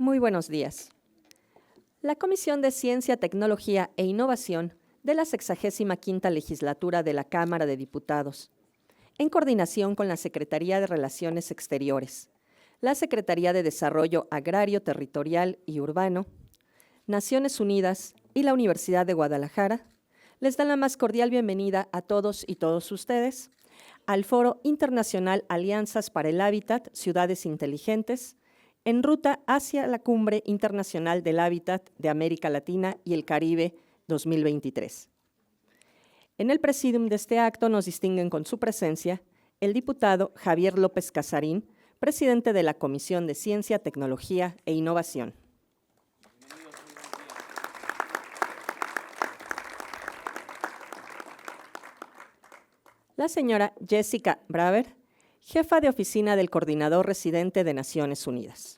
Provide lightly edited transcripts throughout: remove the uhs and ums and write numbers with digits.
Muy buenos días. La Comisión de Ciencia, Tecnología e Innovación de la 65ª Legislatura de la Cámara de Diputados, en coordinación con la Secretaría de Relaciones Exteriores, la Secretaría de Desarrollo Agrario, Territorial y Urbano, Naciones Unidas y la Universidad de Guadalajara, les dan la más cordial bienvenida a todos y todas ustedes al Foro Internacional Alianzas para el Hábitat, Ciudades Inteligentes, en ruta hacia la Cumbre Internacional del Hábitat de América Latina y el Caribe 2023. En el presidium de este acto nos distinguen con su presencia el diputado Javier López Casarín, presidente de la Comisión de Ciencia, Tecnología e Innovación. La señora Jessica Braver, jefa de oficina del Coordinador Residente de Naciones Unidas.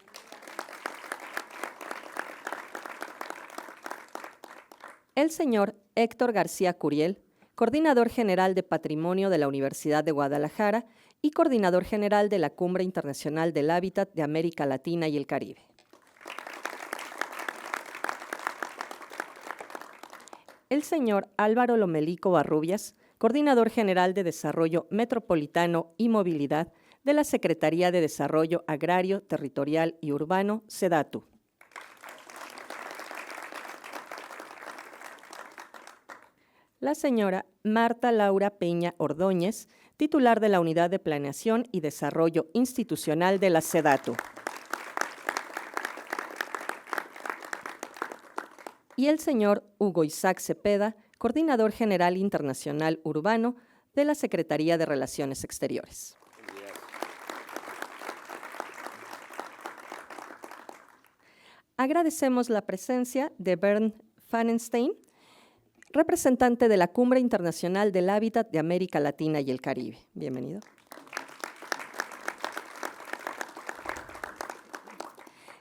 El señor Héctor García Curiel, coordinador general de Patrimonio de la Universidad de Guadalajara y coordinador general de la Cumbre Internacional del Hábitat de América Latina y el Caribe. El señor Álvaro Lomelico Barrubias, coordinador general de Desarrollo Metropolitano y Movilidad de la Secretaría de Desarrollo Agrario, Territorial y Urbano, SEDATU. La señora Marta Laura Peña Ordóñez, titular de la Unidad de Planeación y Desarrollo Institucional de la SEDATU. Y el señor Hugo Isaac Cepeda, coordinador general internacional urbano de la Secretaría de Relaciones Exteriores. Agradecemos la presencia de Bernd Pfannenstein, representante de la Cumbre Internacional del Hábitat de América Latina y el Caribe. Bienvenido.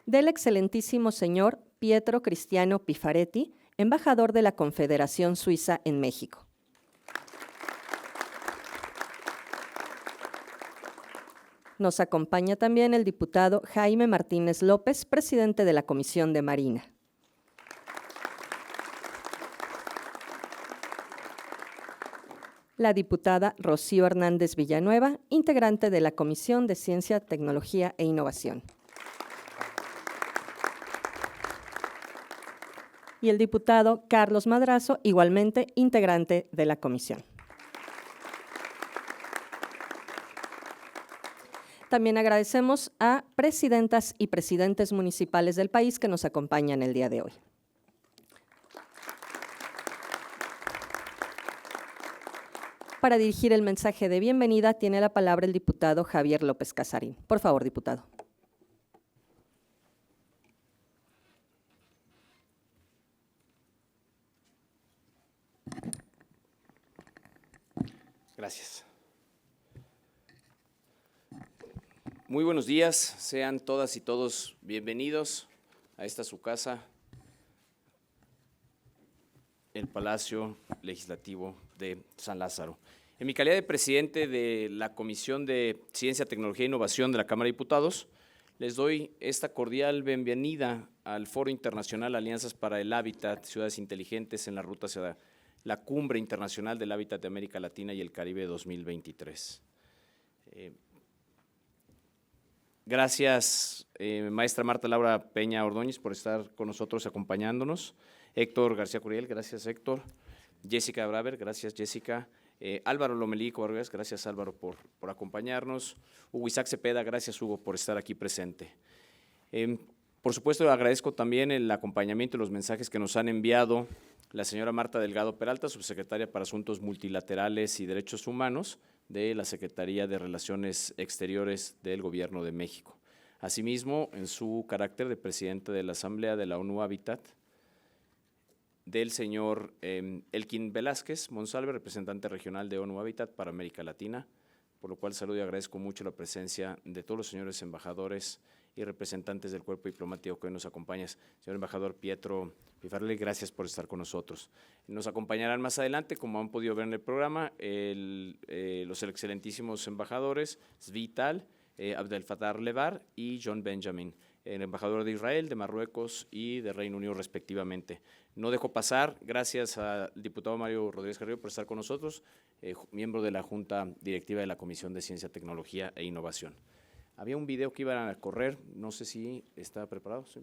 Del excelentísimo señor Pietro Cristiano Pifaretti, embajador de la Confederación Suiza en México. Nos acompaña también el diputado Jaime Martínez López, presidente de la Comisión de Marina. La diputada Rocío Hernández Villanueva, integrante de la Comisión de Ciencia, Tecnología e Innovación. Y el diputado Carlos Madrazo, igualmente integrante de la comisión. También agradecemos a presidentas y presidentes municipales del país que nos acompañan el día de hoy. Para dirigir el mensaje de bienvenida tiene la palabra el diputado Javier López Casarín. Por favor, diputado. Gracias. Muy buenos días, sean todas y todos bienvenidos a esta su casa, el Palacio Legislativo de San Lázaro. En mi calidad de presidente de la Comisión de Ciencia, Tecnología e Innovación de la Cámara de Diputados, les doy esta cordial bienvenida al Foro Internacional Alianzas para el Hábitat, Ciudades Inteligentes en la ruta hacia la Cumbre Internacional del Hábitat de América Latina y el Caribe 2023. Gracias, maestra Marta Laura Peña Ordóñez, por estar con nosotros acompañándonos. Héctor García Curiel, gracias Héctor. Jessica Braver, gracias Jessica. Álvaro Lomelico Barrubias, gracias Álvaro por acompañarnos. Hugo Isaac Cepeda, gracias Hugo por estar aquí presente. Por supuesto, agradezco también el acompañamiento y los mensajes que nos han enviado la señora Marta Delgado Peralta, subsecretaria para Asuntos Multilaterales y Derechos Humanos de la Secretaría de Relaciones Exteriores del Gobierno de México. Asimismo, en su carácter de presidente de la Asamblea de la ONU Hábitat, del señor Elkin Velázquez Monsalve, representante regional de ONU Hábitat para América Latina, por lo cual saludo y agradezco mucho la presencia de todos los señores embajadores y representantes del cuerpo diplomático que hoy nos acompañan. Señor embajador Pietro Pifarelli, gracias por estar con nosotros. Nos acompañarán más adelante, como han podido ver en el programa, los excelentísimos embajadores Zvi Tal, Abdel Fattah Levar y John Benjamin. el embajador de Israel, de Marruecos y de Reino Unido respectivamente. No dejo pasar, gracias al diputado Mario Rodríguez Carrillo por estar con nosotros, miembro de la Junta Directiva de la Comisión de Ciencia, Tecnología e Innovación. Había un video que iban a correr, no sé si está preparado, ¿sí?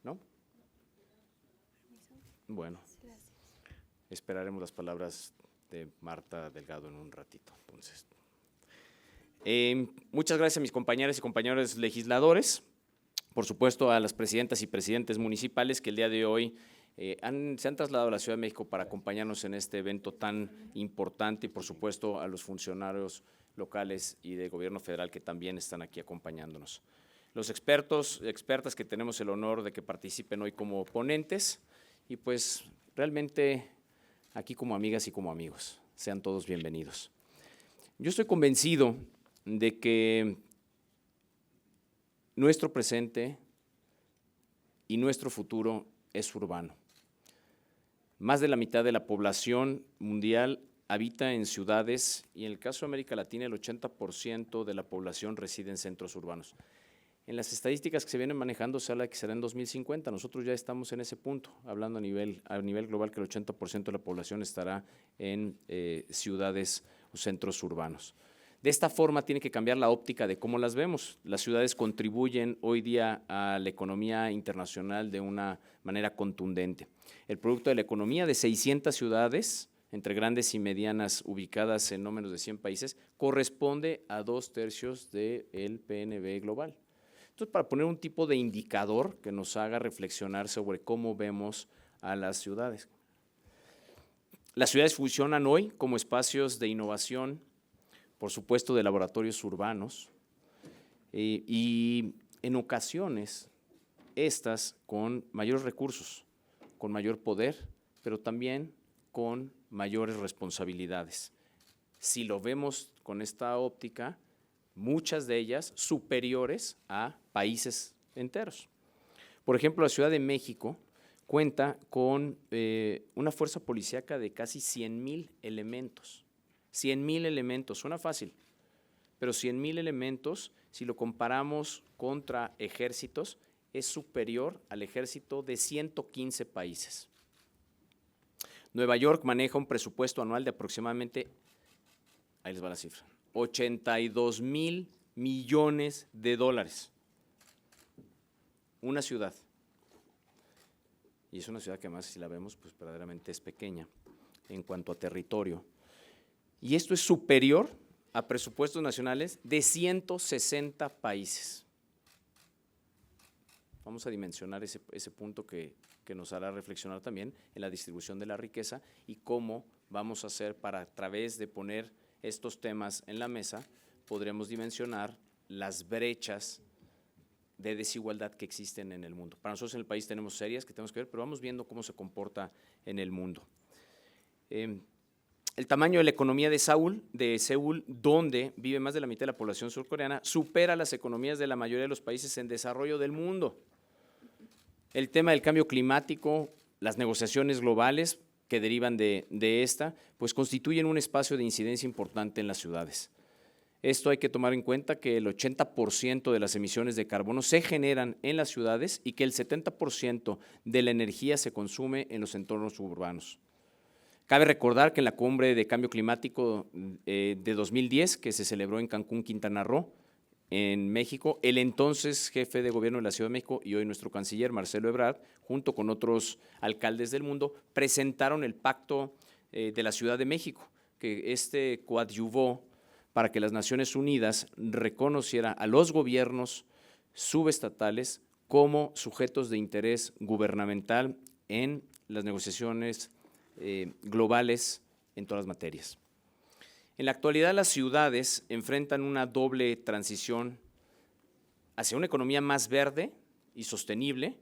¿No? Bueno, esperaremos las palabras de Marta Delgado en un ratito. Entonces, muchas gracias a mis compañeras y compañeros legisladores, por supuesto a las presidentas y presidentes municipales que el día de hoy se han trasladado a la Ciudad de México para acompañarnos en este evento tan importante y por supuesto a los funcionarios locales y de gobierno federal que también están aquí acompañándonos. Los expertos, expertas que tenemos el honor de que participen hoy como ponentes y pues realmente aquí como amigas y como amigos, sean todos bienvenidos. Yo estoy convencido de que nuestro presente y nuestro futuro es urbano. Más de la mitad de la población mundial habita en ciudades y en el caso de América Latina el 80% de la población reside en centros urbanos. En las estadísticas que se vienen manejando se habla de que será en 2050, nosotros ya estamos en ese punto, hablando a nivel global que el 80% de la población estará en ciudades o centros urbanos. De esta forma tiene que cambiar la óptica de cómo las vemos. Las ciudades contribuyen hoy día a la economía internacional de una manera contundente. El producto de la economía de 600 ciudades, entre grandes y medianas ubicadas en no menos de 100 países, corresponde a 2/3 del PNB global. Entonces, para poner un tipo de indicador que nos haga reflexionar sobre cómo vemos a las ciudades. Las ciudades funcionan hoy como espacios de innovación, por supuesto de laboratorios urbanos, y en ocasiones estas con mayores recursos, con mayor poder, pero también con mayores responsabilidades. Si lo vemos con esta óptica, muchas de ellas superiores a países enteros. Por ejemplo, la Ciudad de México cuenta con una fuerza policíaca de casi 100,000 elementos. 100,000 elementos, suena fácil, pero 100,000 elementos, si lo comparamos contra ejércitos, es superior al ejército de 115 países. Nueva York maneja un presupuesto anual de aproximadamente, ahí les va la cifra, 82,000 millones de dólares. Una ciudad. Y es una ciudad que además, si la vemos, pues verdaderamente es pequeña en cuanto a territorio. Y esto es superior a presupuestos nacionales de 160 países. Vamos a dimensionar ese punto que nos hará reflexionar también en la distribución de la riqueza y cómo vamos a hacer para, a través de poner estos temas en la mesa, podremos dimensionar las brechas de desigualdad que existen en el mundo. Para nosotros en el país tenemos serias que tenemos que ver, pero vamos viendo cómo se comporta en el mundo. El tamaño de la economía de Seúl, donde vive más de la mitad de la población surcoreana, supera las economías de la mayoría de los países en desarrollo del mundo. El tema del cambio climático, las negociaciones globales que derivan de esta, pues constituyen un espacio de incidencia importante en las ciudades. Esto hay que tomar en cuenta que el 80% de las emisiones de carbono se generan en las ciudades y que el 70% de la energía se consume en los entornos urbanos. Cabe recordar que en la cumbre de cambio climático de 2010, que se celebró en Cancún, Quintana Roo, en México, el entonces jefe de gobierno de la Ciudad de México y hoy nuestro canciller Marcelo Ebrard, junto con otros alcaldes del mundo, presentaron el Pacto de la Ciudad de México, que coadyuvó para que las Naciones Unidas reconociera a los gobiernos subestatales como sujetos de interés gubernamental en las negociaciones globales en todas las materias. En la actualidad las ciudades enfrentan una doble transición hacia una economía más verde y sostenible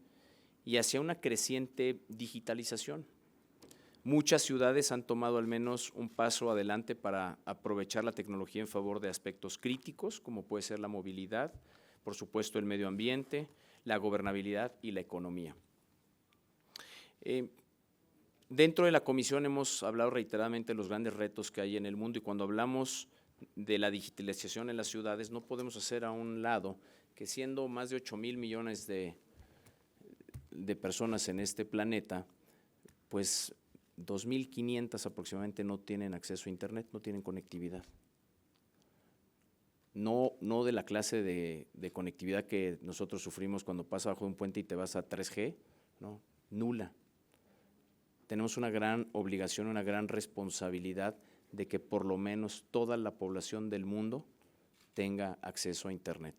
y hacia una creciente digitalización. Muchas ciudades han tomado al menos un paso adelante para aprovechar la tecnología en favor de aspectos críticos, como puede ser la movilidad, por supuesto el medio ambiente, la gobernabilidad y la economía. Dentro de la comisión hemos hablado reiteradamente de los grandes retos que hay en el mundo y cuando hablamos de la digitalización en las ciudades, no podemos hacer a un lado que siendo más de 8,000 millones de personas en este planeta, pues 2,500 aproximadamente no tienen acceso a internet, no tienen conectividad. No de la clase de conectividad que nosotros sufrimos cuando pasas bajo un puente y te vas a 3G, no, nula. Tenemos una gran obligación, una gran responsabilidad de que por lo menos toda la población del mundo tenga acceso a internet.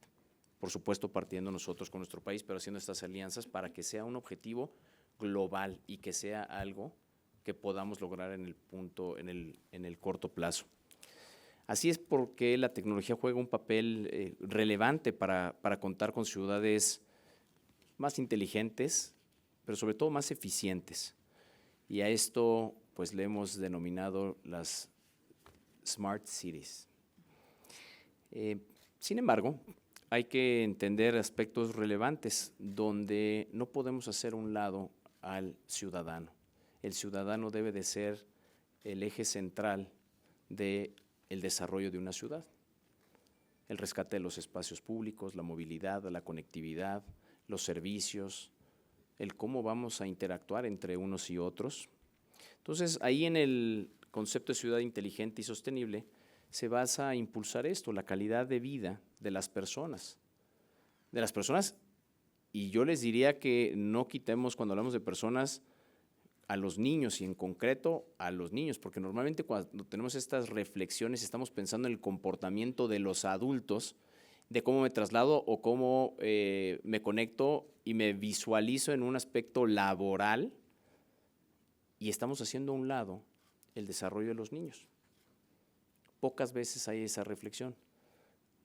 Por supuesto, partiendo nosotros con nuestro país, pero haciendo estas alianzas para que sea un objetivo global y que sea algo que podamos lograr en el corto plazo. Así es porque la tecnología juega un papel relevante para contar con ciudades más inteligentes, pero sobre todo más eficientes. Y a esto pues le hemos denominado las Smart Cities. Sin embargo, hay que entender aspectos relevantes donde no podemos hacer a un lado al ciudadano. El ciudadano debe de ser el eje central del desarrollo de una ciudad. El rescate de los espacios públicos, la movilidad, la conectividad, los servicios, el cómo vamos a interactuar entre unos y otros. Entonces, ahí en el concepto de ciudad inteligente y sostenible se basa a impulsar esto, la calidad de vida de las personas. Y yo les diría que no quitemos cuando hablamos de personas a los niños y en concreto a los niños, porque normalmente cuando tenemos estas reflexiones estamos pensando en el comportamiento de los adultos, de cómo me traslado o cómo me conecto y me visualizo en un aspecto laboral y estamos haciendo a un lado el desarrollo de los niños. Pocas veces hay esa reflexión.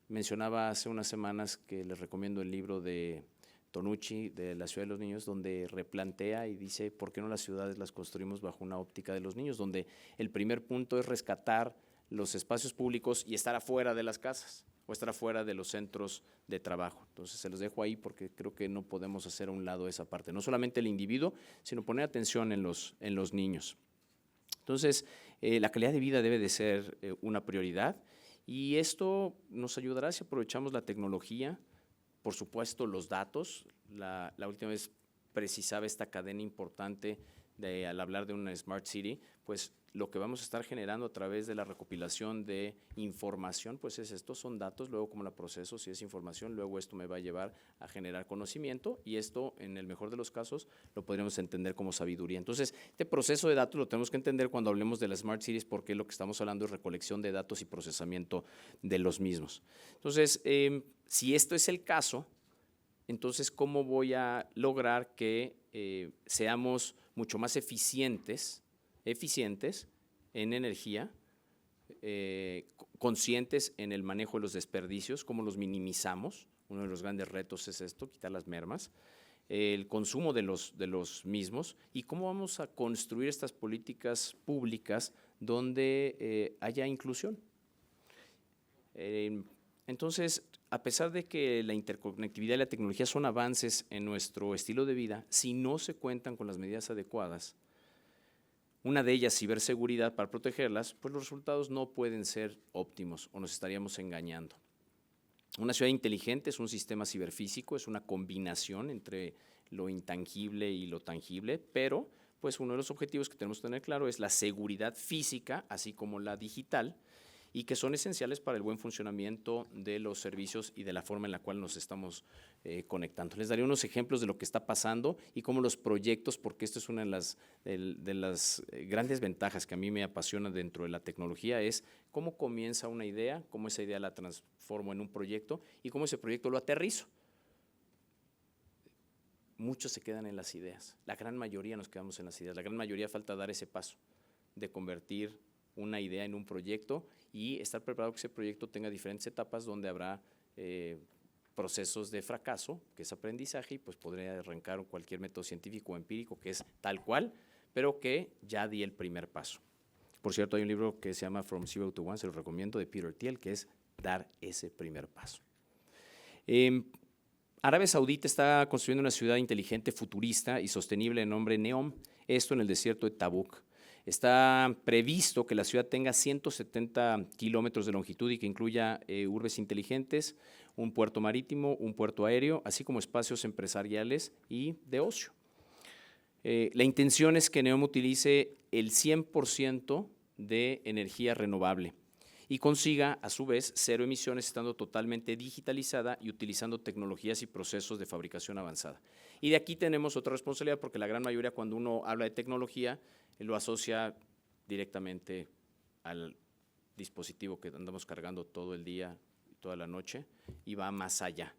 Mencionaba hace unas semanas que les recomiendo el libro de Tonucci, de La ciudad de los niños, donde replantea y dice por qué no las ciudades las construimos bajo una óptica de los niños, donde el primer punto es rescatar los espacios públicos y estar afuera de las casas o estar afuera de los centros de trabajo. Entonces se los dejo ahí porque creo que no podemos hacer a un lado esa parte, no solamente el individuo, sino poner atención en los niños. Entonces, la calidad de vida debe de ser una prioridad y esto nos ayudará si aprovechamos la tecnología, por supuesto los datos. La última vez precisaba esta cadena importante al hablar de una Smart City, pues lo que vamos a estar generando a través de la recopilación de información, pues estos son datos, luego como la proceso, si es información, luego esto me va a llevar a generar conocimiento y esto, en el mejor de los casos, lo podríamos entender como sabiduría. Entonces, este proceso de datos lo tenemos que entender cuando hablemos de las Smart Cities porque lo que estamos hablando es recolección de datos y procesamiento de los mismos. Entonces, si esto es el caso, entonces, ¿cómo voy a lograr que seamos mucho más eficientes en energía, conscientes en el manejo de los desperdicios, cómo los minimizamos? Uno de los grandes retos es esto, quitar las mermas, el consumo de los mismos y cómo vamos a construir estas políticas públicas donde haya inclusión. Entonces, a pesar de que la interconectividad y la tecnología son avances en nuestro estilo de vida, si no se cuentan con las medidas adecuadas, una de ellas, ciberseguridad, para protegerlas, pues los resultados no pueden ser óptimos o nos estaríamos engañando. Una ciudad inteligente es un sistema ciberfísico, es una combinación entre lo intangible y lo tangible, pero pues uno de los objetivos que tenemos que tener claro es la seguridad física, así como la digital, y que son esenciales para el buen funcionamiento de los servicios y de la forma en la cual nos estamos conectando. Les daré unos ejemplos de lo que está pasando y cómo los proyectos, porque esto es una de las grandes ventajas que a mí me apasiona dentro de la tecnología, es cómo comienza una idea, cómo esa idea la transformo en un proyecto y cómo ese proyecto lo aterrizo. Muchos se quedan en las ideas, la gran mayoría nos quedamos en las ideas, la gran mayoría falta dar ese paso de convertir una idea en un proyecto y estar preparado que ese proyecto tenga diferentes etapas donde habrá procesos de fracaso, que es aprendizaje, y pues podría arrancar cualquier método científico o empírico que es tal cual, pero que ya di el primer paso. Por cierto, hay un libro que se llama From Zero to One, se lo recomiendo, de Peter Thiel, que es dar ese primer paso. Arabia Saudita está construyendo una ciudad inteligente, futurista y sostenible de nombre NEOM, esto en el desierto de Tabuk. Está previsto que la ciudad tenga 170 kilómetros de longitud y que incluya urbes inteligentes, un puerto marítimo, un puerto aéreo, así como espacios empresariales y de ocio. La intención es que NEOM utilice el 100% de energía renovable y consiga, a su vez, cero emisiones, estando totalmente digitalizada y utilizando tecnologías y procesos de fabricación avanzada. Y de aquí tenemos otra responsabilidad, porque la gran mayoría, cuando uno habla de tecnología, lo asocia directamente al dispositivo que andamos cargando todo el día y toda la noche, y va más allá.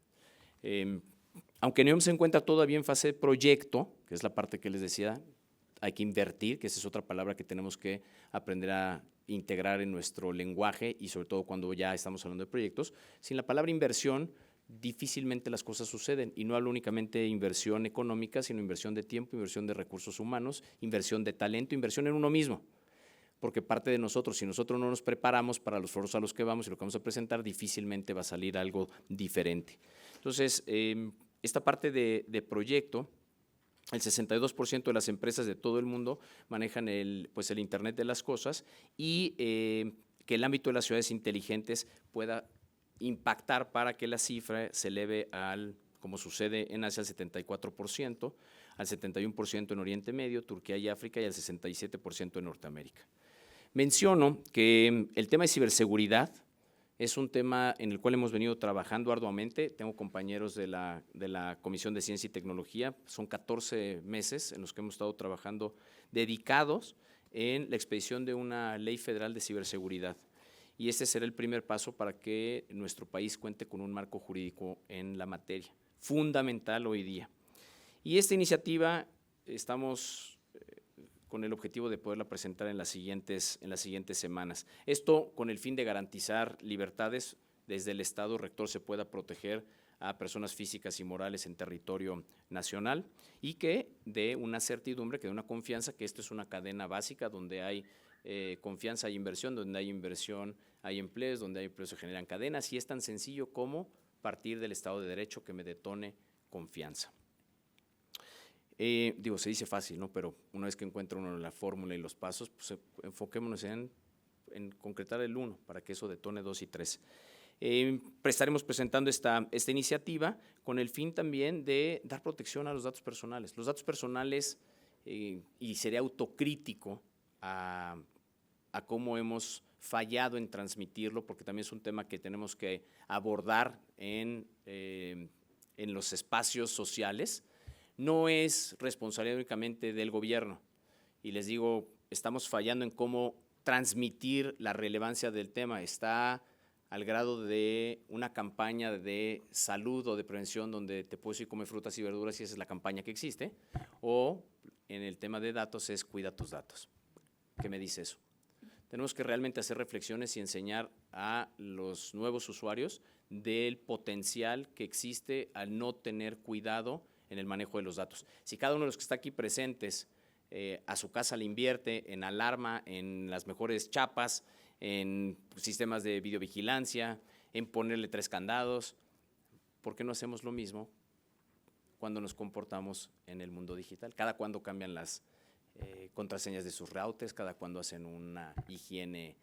Aunque NEOM se encuentra todavía en fase de proyecto, que es la parte que les decía, hay que invertir, que esa es otra palabra que tenemos que aprender a integrar en nuestro lenguaje, y sobre todo cuando ya estamos hablando de proyectos. Sin la palabra inversión, difícilmente las cosas suceden, y no hablo únicamente de inversión económica, sino inversión de tiempo, inversión de recursos humanos, inversión de talento, inversión en uno mismo, porque parte de nosotros, si nosotros no nos preparamos para los foros a los que vamos y lo que vamos a presentar, difícilmente va a salir algo diferente. Entonces, esta parte de proyecto, el 62% de las empresas de todo el mundo manejan el Internet de las cosas, y que el ámbito de las ciudades inteligentes pueda impactar para que la cifra se eleve como sucede en Asia, al 74%, al 71% en Oriente Medio, Turquía y África, y al 67% en Norteamérica. Menciono que el tema de ciberseguridad es un tema en el cual hemos venido trabajando arduamente. Tengo compañeros de la Comisión de Ciencia y Tecnología, son 14 meses en los que hemos estado trabajando dedicados en la expedición de una ley federal de ciberseguridad. Y este será el primer paso para que nuestro país cuente con un marco jurídico en la materia, fundamental hoy día. Y esta iniciativa estamos con el objetivo de poderla presentar en las siguientes semanas. Esto con el fin de garantizar libertades desde el Estado rector, se pueda proteger a personas físicas y morales en territorio nacional, y que dé una certidumbre, que dé una confianza, que esto es una cadena básica donde hay confianza, hay inversión, donde hay inversión, hay empleos, donde hay empleos se generan cadenas, y es tan sencillo como partir del Estado de Derecho que me detone confianza. Se dice fácil, ¿no? Pero una vez que encuentra uno la fórmula y los pasos, pues enfoquémonos en concretar el 1 para que eso detone 2 y 3. Estaremos presentando esta iniciativa con el fin también de dar protección a los datos personales. Los datos personales, y sería autocrítico a cómo hemos fallado en transmitirlo, porque también es un tema que tenemos que abordar en los espacios sociales. No es responsabilidad únicamente del gobierno, y les digo, estamos fallando en cómo transmitir la relevancia del tema. Está al grado de una campaña de salud o de prevención donde te puedes ir a comer frutas y verduras, y esa es la campaña que existe, o en el tema de datos es cuida tus datos. ¿Qué me dice eso? Tenemos que realmente hacer reflexiones y enseñar a los nuevos usuarios del potencial que existe al no tener cuidado en el manejo de los datos. Si cada uno de los que está aquí presentes a su casa le invierte en alarma, en las mejores chapas, en sistemas de videovigilancia, en ponerle 3 candados, ¿por qué no hacemos lo mismo cuando nos comportamos en el mundo digital? Cada cuando cambian las contraseñas de sus routers, cada cuando hacen una higiene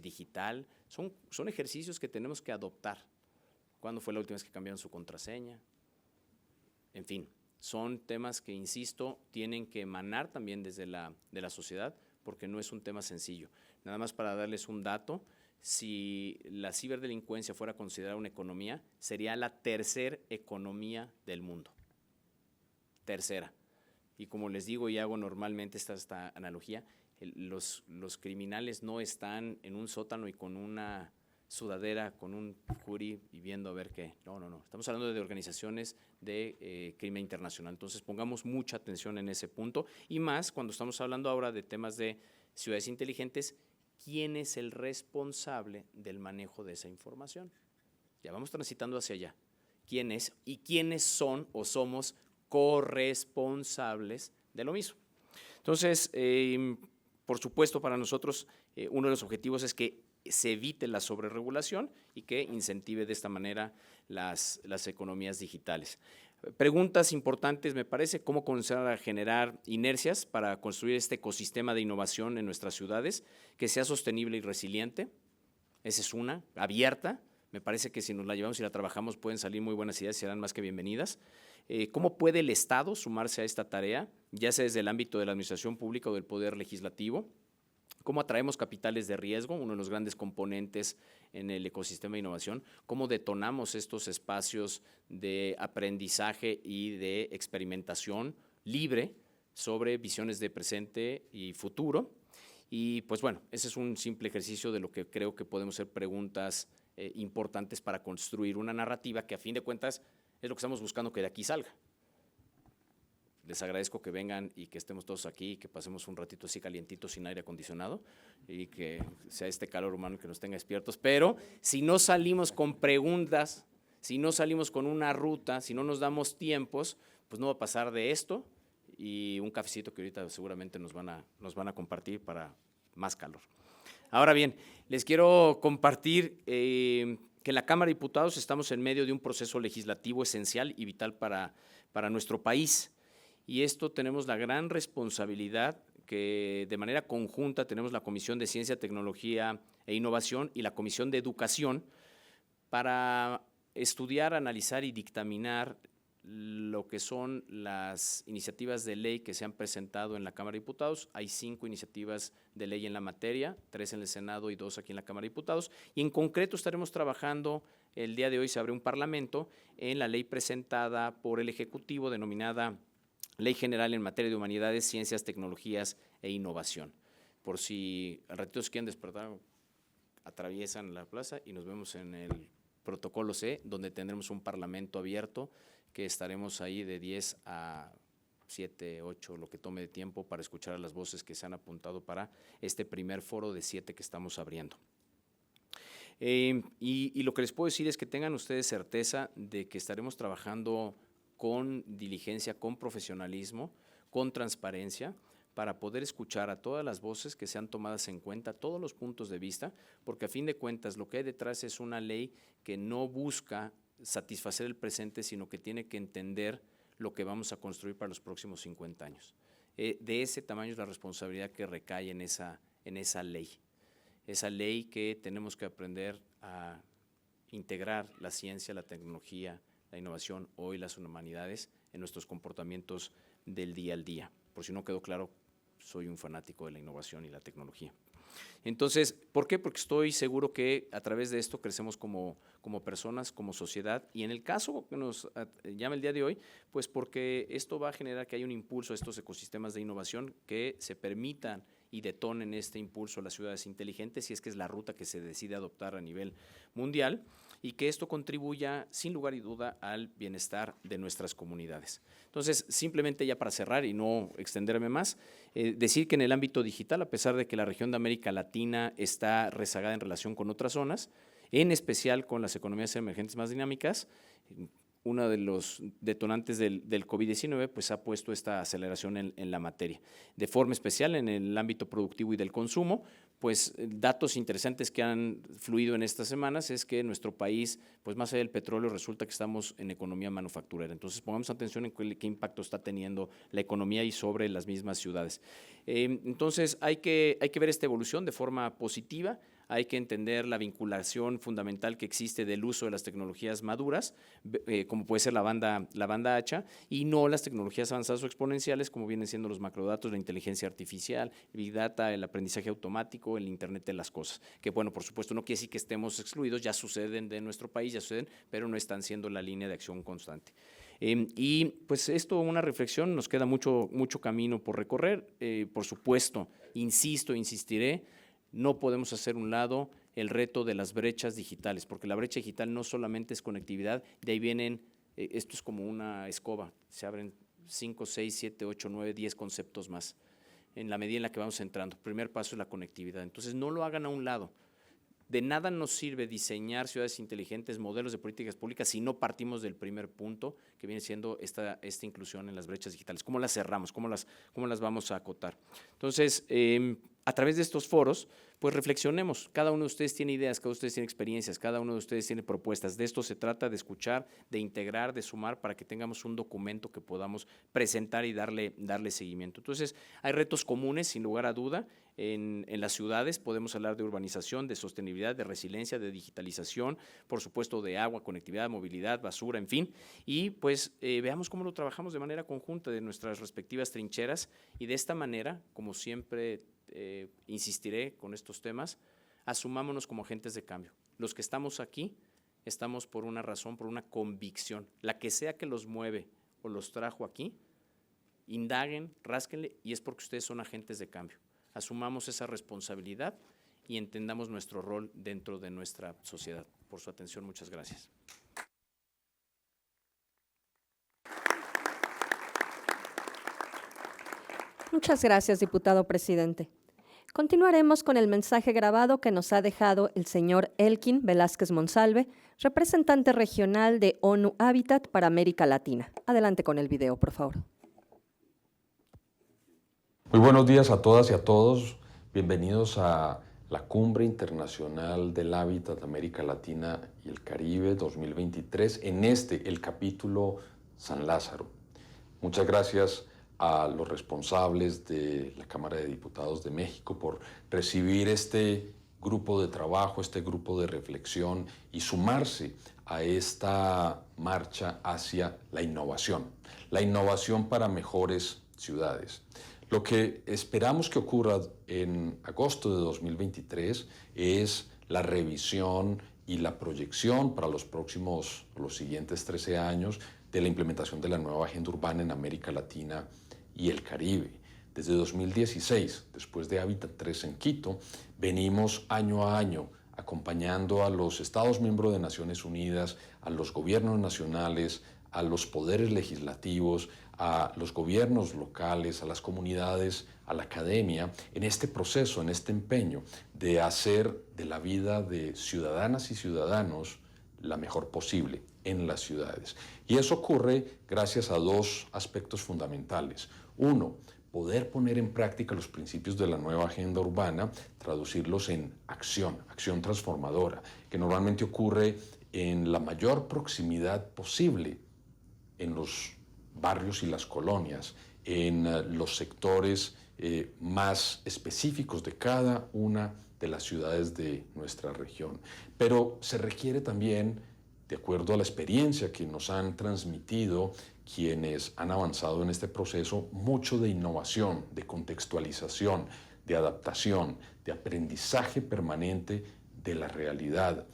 digital. Son ejercicios que tenemos que adoptar. ¿Cuándo fue la última vez que cambiaron su contraseña? En fin, son temas que, insisto, tienen que emanar también desde de la sociedad, porque no es un tema sencillo. Nada más para darles un dato, si la ciberdelincuencia fuera considerada una economía, sería la 3ª economía del mundo. 3ª. Y como les digo y hago normalmente esta analogía, los criminales no están en un sótano y con una sudadera, con un jury y viendo a ver qué. No. Estamos hablando de organizaciones de crimen internacional. Entonces pongamos mucha atención en ese punto, y más cuando estamos hablando ahora de temas de ciudades inteligentes. ¿Quién es el responsable del manejo de esa información? Ya vamos transitando hacia allá. ¿Quién es y quiénes son o somos corresponsables de lo mismo? Entonces, por supuesto, para nosotros uno de los objetivos es que se evite la sobreregulación y que incentive de esta manera las economías digitales. Preguntas importantes, me parece, cómo comenzar a generar inercias para construir este ecosistema de innovación en nuestras ciudades, que sea sostenible y resiliente. Esa es una, abierta. Me parece que si nos la llevamos y la trabajamos pueden salir muy buenas ideas y serán más que bienvenidas. ¿Cómo puede el Estado sumarse a esta tarea, ya sea desde el ámbito de la administración pública o del poder legislativo? ¿Cómo atraemos capitales de riesgo, uno de los grandes componentes en el ecosistema de innovación? ¿Cómo detonamos estos espacios de aprendizaje y de experimentación libre sobre visiones de presente y futuro? Y pues bueno, ese es un simple ejercicio de lo que creo que podemos ser preguntas importantes para construir una narrativa que a fin de cuentas es lo que estamos buscando que de aquí salga. Les agradezco que vengan y que estemos todos aquí, que pasemos un ratito así calientito sin aire acondicionado y que sea este calor humano que nos tenga despiertos, pero si no salimos con preguntas, si no salimos con una ruta, si no nos damos tiempos, pues no va a pasar de esto y un cafecito que ahorita seguramente nos van a compartir para más calor. Ahora bien, les quiero compartir que en la Cámara de Diputados estamos en medio de un proceso legislativo esencial y vital para nuestro país. Y esto tenemos la gran responsabilidad que de manera conjunta tenemos la Comisión de Ciencia, Tecnología e Innovación y la Comisión de Educación para estudiar, analizar y dictaminar lo que son las iniciativas de ley que se han presentado en la Cámara de Diputados. Hay 5 iniciativas de ley en la materia, 3 en el Senado y 2 aquí en la Cámara de Diputados. Y en concreto estaremos trabajando, el día de hoy se abre un parlamento en la ley presentada por el Ejecutivo denominada Ley General en Materia de Humanidades, Ciencias, Tecnologías e Innovación. Por si al ratito se quieren despertar, atraviesan la plaza y nos vemos en el protocolo C, donde tendremos un parlamento abierto que estaremos ahí de 10 a 7, 8, lo que tome de tiempo para escuchar a las voces que se han apuntado para este primer foro de 7 que estamos abriendo. Y lo que les puedo decir es que tengan ustedes certeza de que estaremos trabajando con diligencia, con profesionalismo, con transparencia, para poder escuchar a todas las voces que sean tomadas en cuenta, todos los puntos de vista, porque a fin de cuentas lo que hay detrás es una ley que no busca satisfacer el presente, sino que tiene que entender lo que vamos a construir para los próximos 50 años. De ese tamaño es la responsabilidad que recae en esa ley que tenemos que aprender a integrar la ciencia, la tecnología, la innovación, hoy las humanidades, en nuestros comportamientos del día al día. Por si no quedó claro, soy un fanático de la innovación y la tecnología. Entonces, ¿por qué? Porque estoy seguro que a través de esto crecemos como personas, como sociedad, y en el caso que nos llama el día de hoy, pues porque esto va a generar que haya un impulso a estos ecosistemas de innovación que se permitan y detonen este impulso a las ciudades inteligentes, si es que es la ruta que se decide adoptar a nivel mundial, y que esto contribuya sin lugar y duda al bienestar de nuestras comunidades. Entonces, simplemente ya para cerrar y no extenderme más, decir que en el ámbito digital, a pesar de que la región de América Latina está rezagada en relación con otras zonas, en especial con las economías emergentes más dinámicas, uno de los detonantes del COVID-19 pues ha puesto esta aceleración en la materia. De forma especial en el ámbito productivo y del consumo, pues datos interesantes que han fluido en estas semanas es que nuestro país, pues más allá del petróleo, resulta que estamos en economía manufacturera. Entonces pongamos atención en qué impacto está teniendo la economía y sobre las mismas ciudades. Entonces hay que ver esta evolución de forma positiva. Hay que entender la vinculación fundamental que existe del uso de las tecnologías maduras, como puede ser la banda ancha, y no las tecnologías avanzadas o exponenciales, como vienen siendo los macrodatos, la inteligencia artificial, el Big Data, el aprendizaje automático, el Internet de las cosas. Que bueno, por supuesto, no quiere decir que estemos excluidos, ya suceden de nuestro país, ya suceden, pero no están siendo la línea de acción constante. Y pues esto, una reflexión, nos queda mucho camino por recorrer. Por supuesto, insistiré, no podemos hacer un lado el reto de las brechas digitales, porque la brecha digital no solamente es conectividad, de ahí vienen, esto es como una escoba, se abren 5, 6, 7, 8, 9, 10 conceptos más, en la medida en la que vamos entrando. El primer paso es la conectividad, entonces no lo hagan a un lado. De nada nos sirve diseñar ciudades inteligentes, modelos de políticas públicas, si no partimos del primer punto, que viene siendo esta inclusión en las brechas digitales. ¿Cómo las cerramos? ¿Cómo las vamos a acotar? Entonces, a través de estos foros, pues reflexionemos. Cada uno de ustedes tiene ideas, cada uno de ustedes tiene experiencias, cada uno de ustedes tiene propuestas. De esto se trata, de escuchar, de integrar, de sumar para que tengamos un documento que podamos presentar y darle seguimiento. Entonces, hay retos comunes, sin lugar a duda. En las ciudades podemos hablar de urbanización, de sostenibilidad, de resiliencia, de digitalización, por supuesto de agua, conectividad, movilidad, basura, en fin. Y pues veamos cómo lo trabajamos de manera conjunta de nuestras respectivas trincheras y de esta manera, como siempre insistiré con estos temas, asumámonos como agentes de cambio. Los que estamos aquí estamos por una razón, por una convicción, la que sea que los mueve o los trajo aquí, indaguen, rásquenle y es porque ustedes son agentes de cambio. Asumamos esa responsabilidad y entendamos nuestro rol dentro de nuestra sociedad. Por su atención, muchas gracias. Muchas gracias, diputado presidente. Continuaremos con el mensaje grabado que nos ha dejado el señor Elkin Velázquez Monsalve, representante regional de ONU Habitat para América Latina. Adelante con el video, por favor. Muy buenos días a todas y a todos. Bienvenidos a la Cumbre Internacional del Hábitat de América Latina y el Caribe 2023, en el capítulo San Lázaro. Muchas gracias a los responsables de la Cámara de Diputados de México por recibir este grupo de trabajo, este grupo de reflexión y sumarse a esta marcha hacia la innovación para mejores ciudades. Lo que esperamos que ocurra en agosto de 2023 es la revisión y la proyección para los siguientes 13 años de la implementación de la nueva agenda urbana en América Latina y el Caribe. Desde 2016, después de Hábitat 3 en Quito, venimos año a año acompañando a los Estados miembros de Naciones Unidas, a los gobiernos nacionales, a los poderes legislativos, a los gobiernos locales, a las comunidades, a la academia, en este proceso, en este empeño de hacer de la vida de ciudadanas y ciudadanos la mejor posible en las ciudades. Y eso ocurre gracias a dos aspectos fundamentales. Uno, poder poner en práctica los principios de la nueva agenda urbana, traducirlos en acción transformadora, que normalmente ocurre en la mayor proximidad posible en los barrios y las colonias, en los sectores más específicos de cada una de las ciudades de nuestra región. Pero se requiere también, de acuerdo a la experiencia que nos han transmitido quienes han avanzado en este proceso, mucho de innovación, de contextualización, de adaptación, de aprendizaje permanente de la realidad.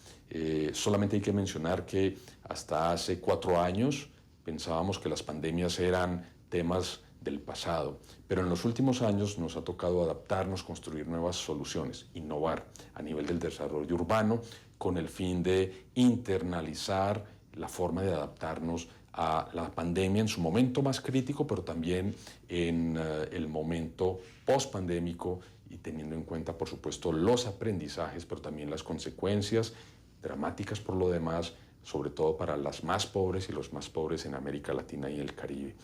Solamente hay que mencionar que hasta hace 4 años pensábamos que las pandemias eran temas del pasado, pero en los últimos años nos ha tocado adaptarnos, construir nuevas soluciones, innovar a nivel del desarrollo urbano con el fin de internalizar la forma de adaptarnos a la pandemia en su momento más crítico, pero también en el momento post-pandémico y teniendo en cuenta, por supuesto, los aprendizajes, pero también las consecuencias dramáticas por lo demás, sobre todo para las más pobres y los más pobres en América Latina y el Caribe.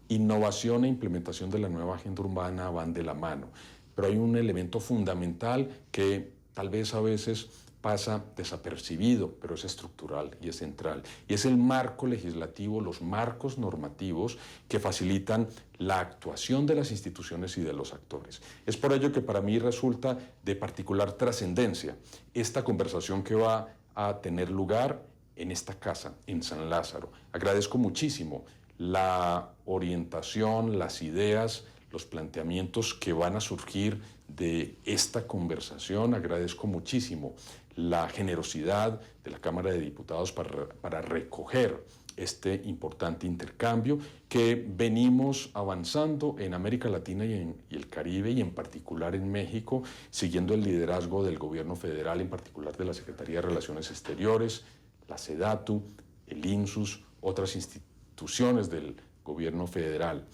Innovación e implementación de la nueva agenda urbana van de la mano, pero hay un elemento fundamental que tal vez a veces pasa desapercibido, pero es estructural y es central, y es el marco legislativo, los marcos normativos que facilitan la actuación de las instituciones y de los actores. Es por ello que para mí resulta de particular trascendencia esta conversación que va a tener lugar en esta casa, en San Lázaro. Agradezco muchísimo la orientación, las ideas, los planteamientos que van a surgir de esta conversación. Agradezco muchísimo la generosidad de la Cámara de Diputados para recoger este importante intercambio que venimos avanzando en América Latina y el Caribe y en particular en México, siguiendo el liderazgo del gobierno federal, en particular de la Secretaría de Relaciones Exteriores, la SEDATU, el INSUS, otras instituciones del gobierno federal.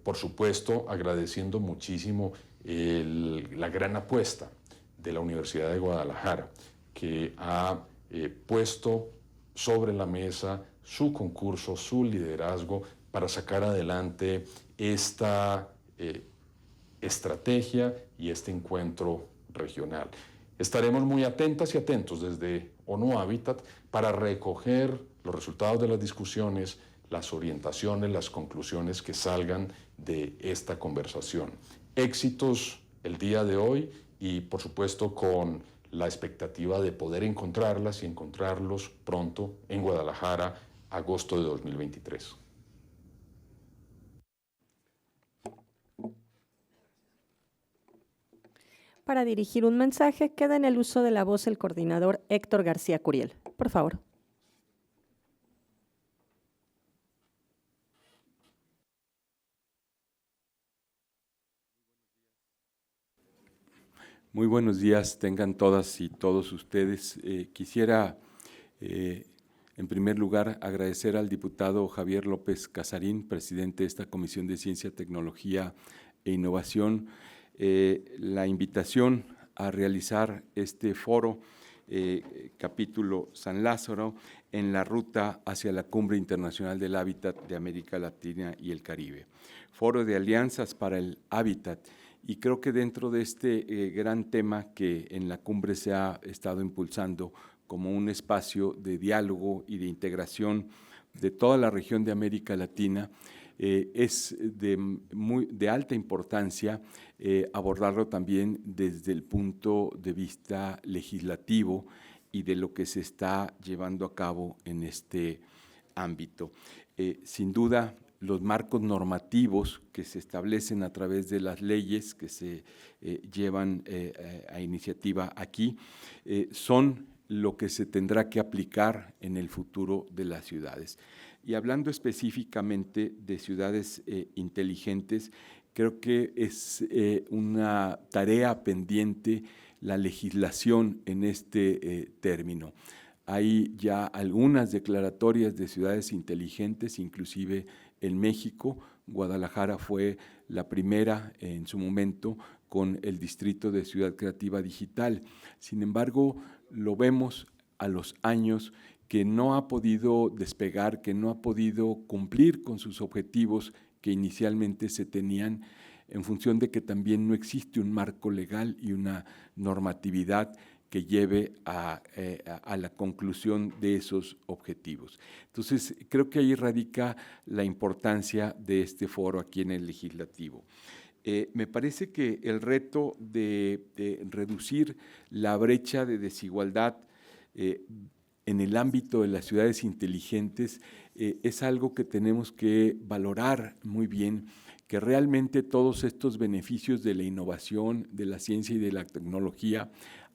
Por supuesto, agradeciendo muchísimo la gran apuesta de la Universidad de Guadalajara, que ha puesto sobre la mesa su concurso, su liderazgo para sacar adelante esta estrategia y este encuentro regional. Estaremos muy atentas y atentos desde ONU Habitat para recoger los resultados de las discusiones, las orientaciones, las conclusiones que salgan de esta conversación. Éxitos el día de hoy y, por supuesto, con la expectativa de poder encontrarlas y encontrarlos pronto en Guadalajara, agosto de 2023. Para dirigir un mensaje, queda en el uso de la voz el coordinador Héctor García Curiel. Por favor. Muy buenos días, tengan todas y todos ustedes. Quisiera, en primer lugar, agradecer al diputado Javier López Casarín, presidente de esta Comisión de Ciencia, Tecnología e Innovación, la invitación a realizar este foro, capítulo San Lázaro, en la ruta hacia la Cumbre Internacional del Hábitat de América Latina y el Caribe. Foro de Alianzas para el Hábitat. Y creo que dentro de este gran tema que en la cumbre se ha estado impulsando como un espacio de diálogo y de integración de toda la región de América Latina, es de alta importancia abordarlo también desde el punto de vista legislativo y de lo que se está llevando a cabo en este ámbito. Sin duda, los marcos normativos que se establecen a través de las leyes que se llevan a iniciativa aquí son lo que se tendrá que aplicar en el futuro de las ciudades. Y hablando específicamente de ciudades inteligentes, creo que es una tarea pendiente la legislación en este término. Hay ya algunas declaratorias de ciudades inteligentes, inclusive en México. Guadalajara fue la primera en su momento con el Distrito de Ciudad Creativa Digital. Sin embargo, lo vemos a los años que no ha podido despegar, que no ha podido cumplir con sus objetivos que inicialmente se tenían, en función de que también no existe un marco legal y una normatividad que lleve a la conclusión de esos objetivos. Entonces, creo que ahí radica la importancia de este foro aquí en el Legislativo. Me parece que el reto de reducir la brecha de desigualdad en el ámbito de las ciudades inteligentes es algo que tenemos que valorar muy bien, que realmente todos estos beneficios de la innovación, de la ciencia y de la tecnología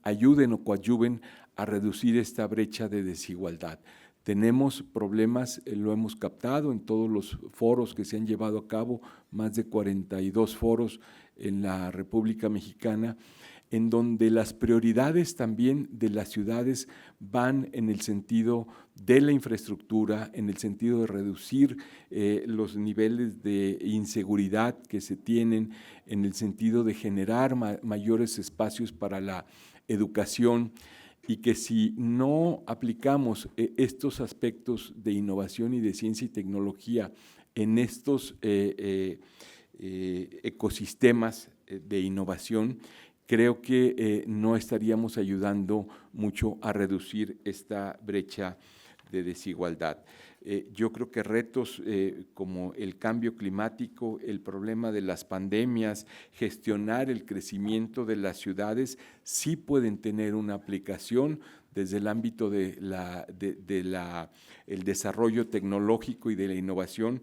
ayuden o coadyuven a reducir esta brecha de desigualdad. Tenemos problemas, lo hemos captado en todos los foros que se han llevado a cabo, más de 42 foros en la República Mexicana, en donde las prioridades también de las ciudades van en el sentido de la infraestructura, en el sentido de reducir los niveles de inseguridad que se tienen, en el sentido de generar mayores espacios para la educación, y que si no aplicamos estos aspectos de innovación y de ciencia y tecnología en estos ecosistemas de innovación, creo que no estaríamos ayudando mucho a reducir esta brecha de desigualdad. Yo creo que retos como el cambio climático, el problema de las pandemias, gestionar el crecimiento de las ciudades, sí pueden tener una aplicación desde el ámbito de el desarrollo tecnológico y de la innovación,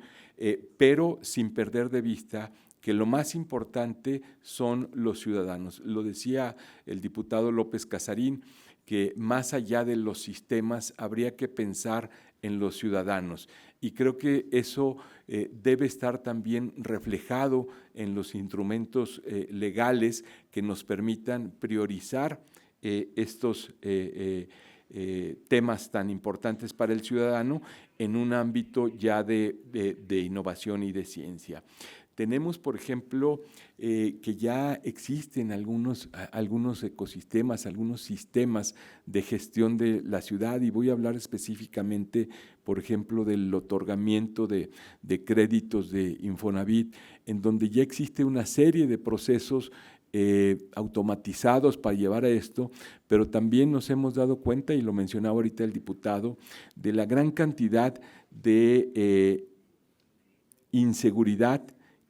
pero sin perder de vista que lo más importante son los ciudadanos. Lo decía el diputado López Casarín, que más allá de los sistemas habría que pensar en los ciudadanos. Y creo que eso debe estar también reflejado en los instrumentos legales que nos permitan priorizar estos temas tan importantes para el ciudadano en un ámbito ya de innovación y de ciencia. Tenemos, por ejemplo, que ya existen algunos ecosistemas, algunos sistemas de gestión de la ciudad, y voy a hablar específicamente, por ejemplo, del otorgamiento de créditos de Infonavit, en donde ya existe una serie de procesos automatizados para llevar a esto, pero también nos hemos dado cuenta, y lo mencionaba ahorita el diputado, de la gran cantidad de inseguridad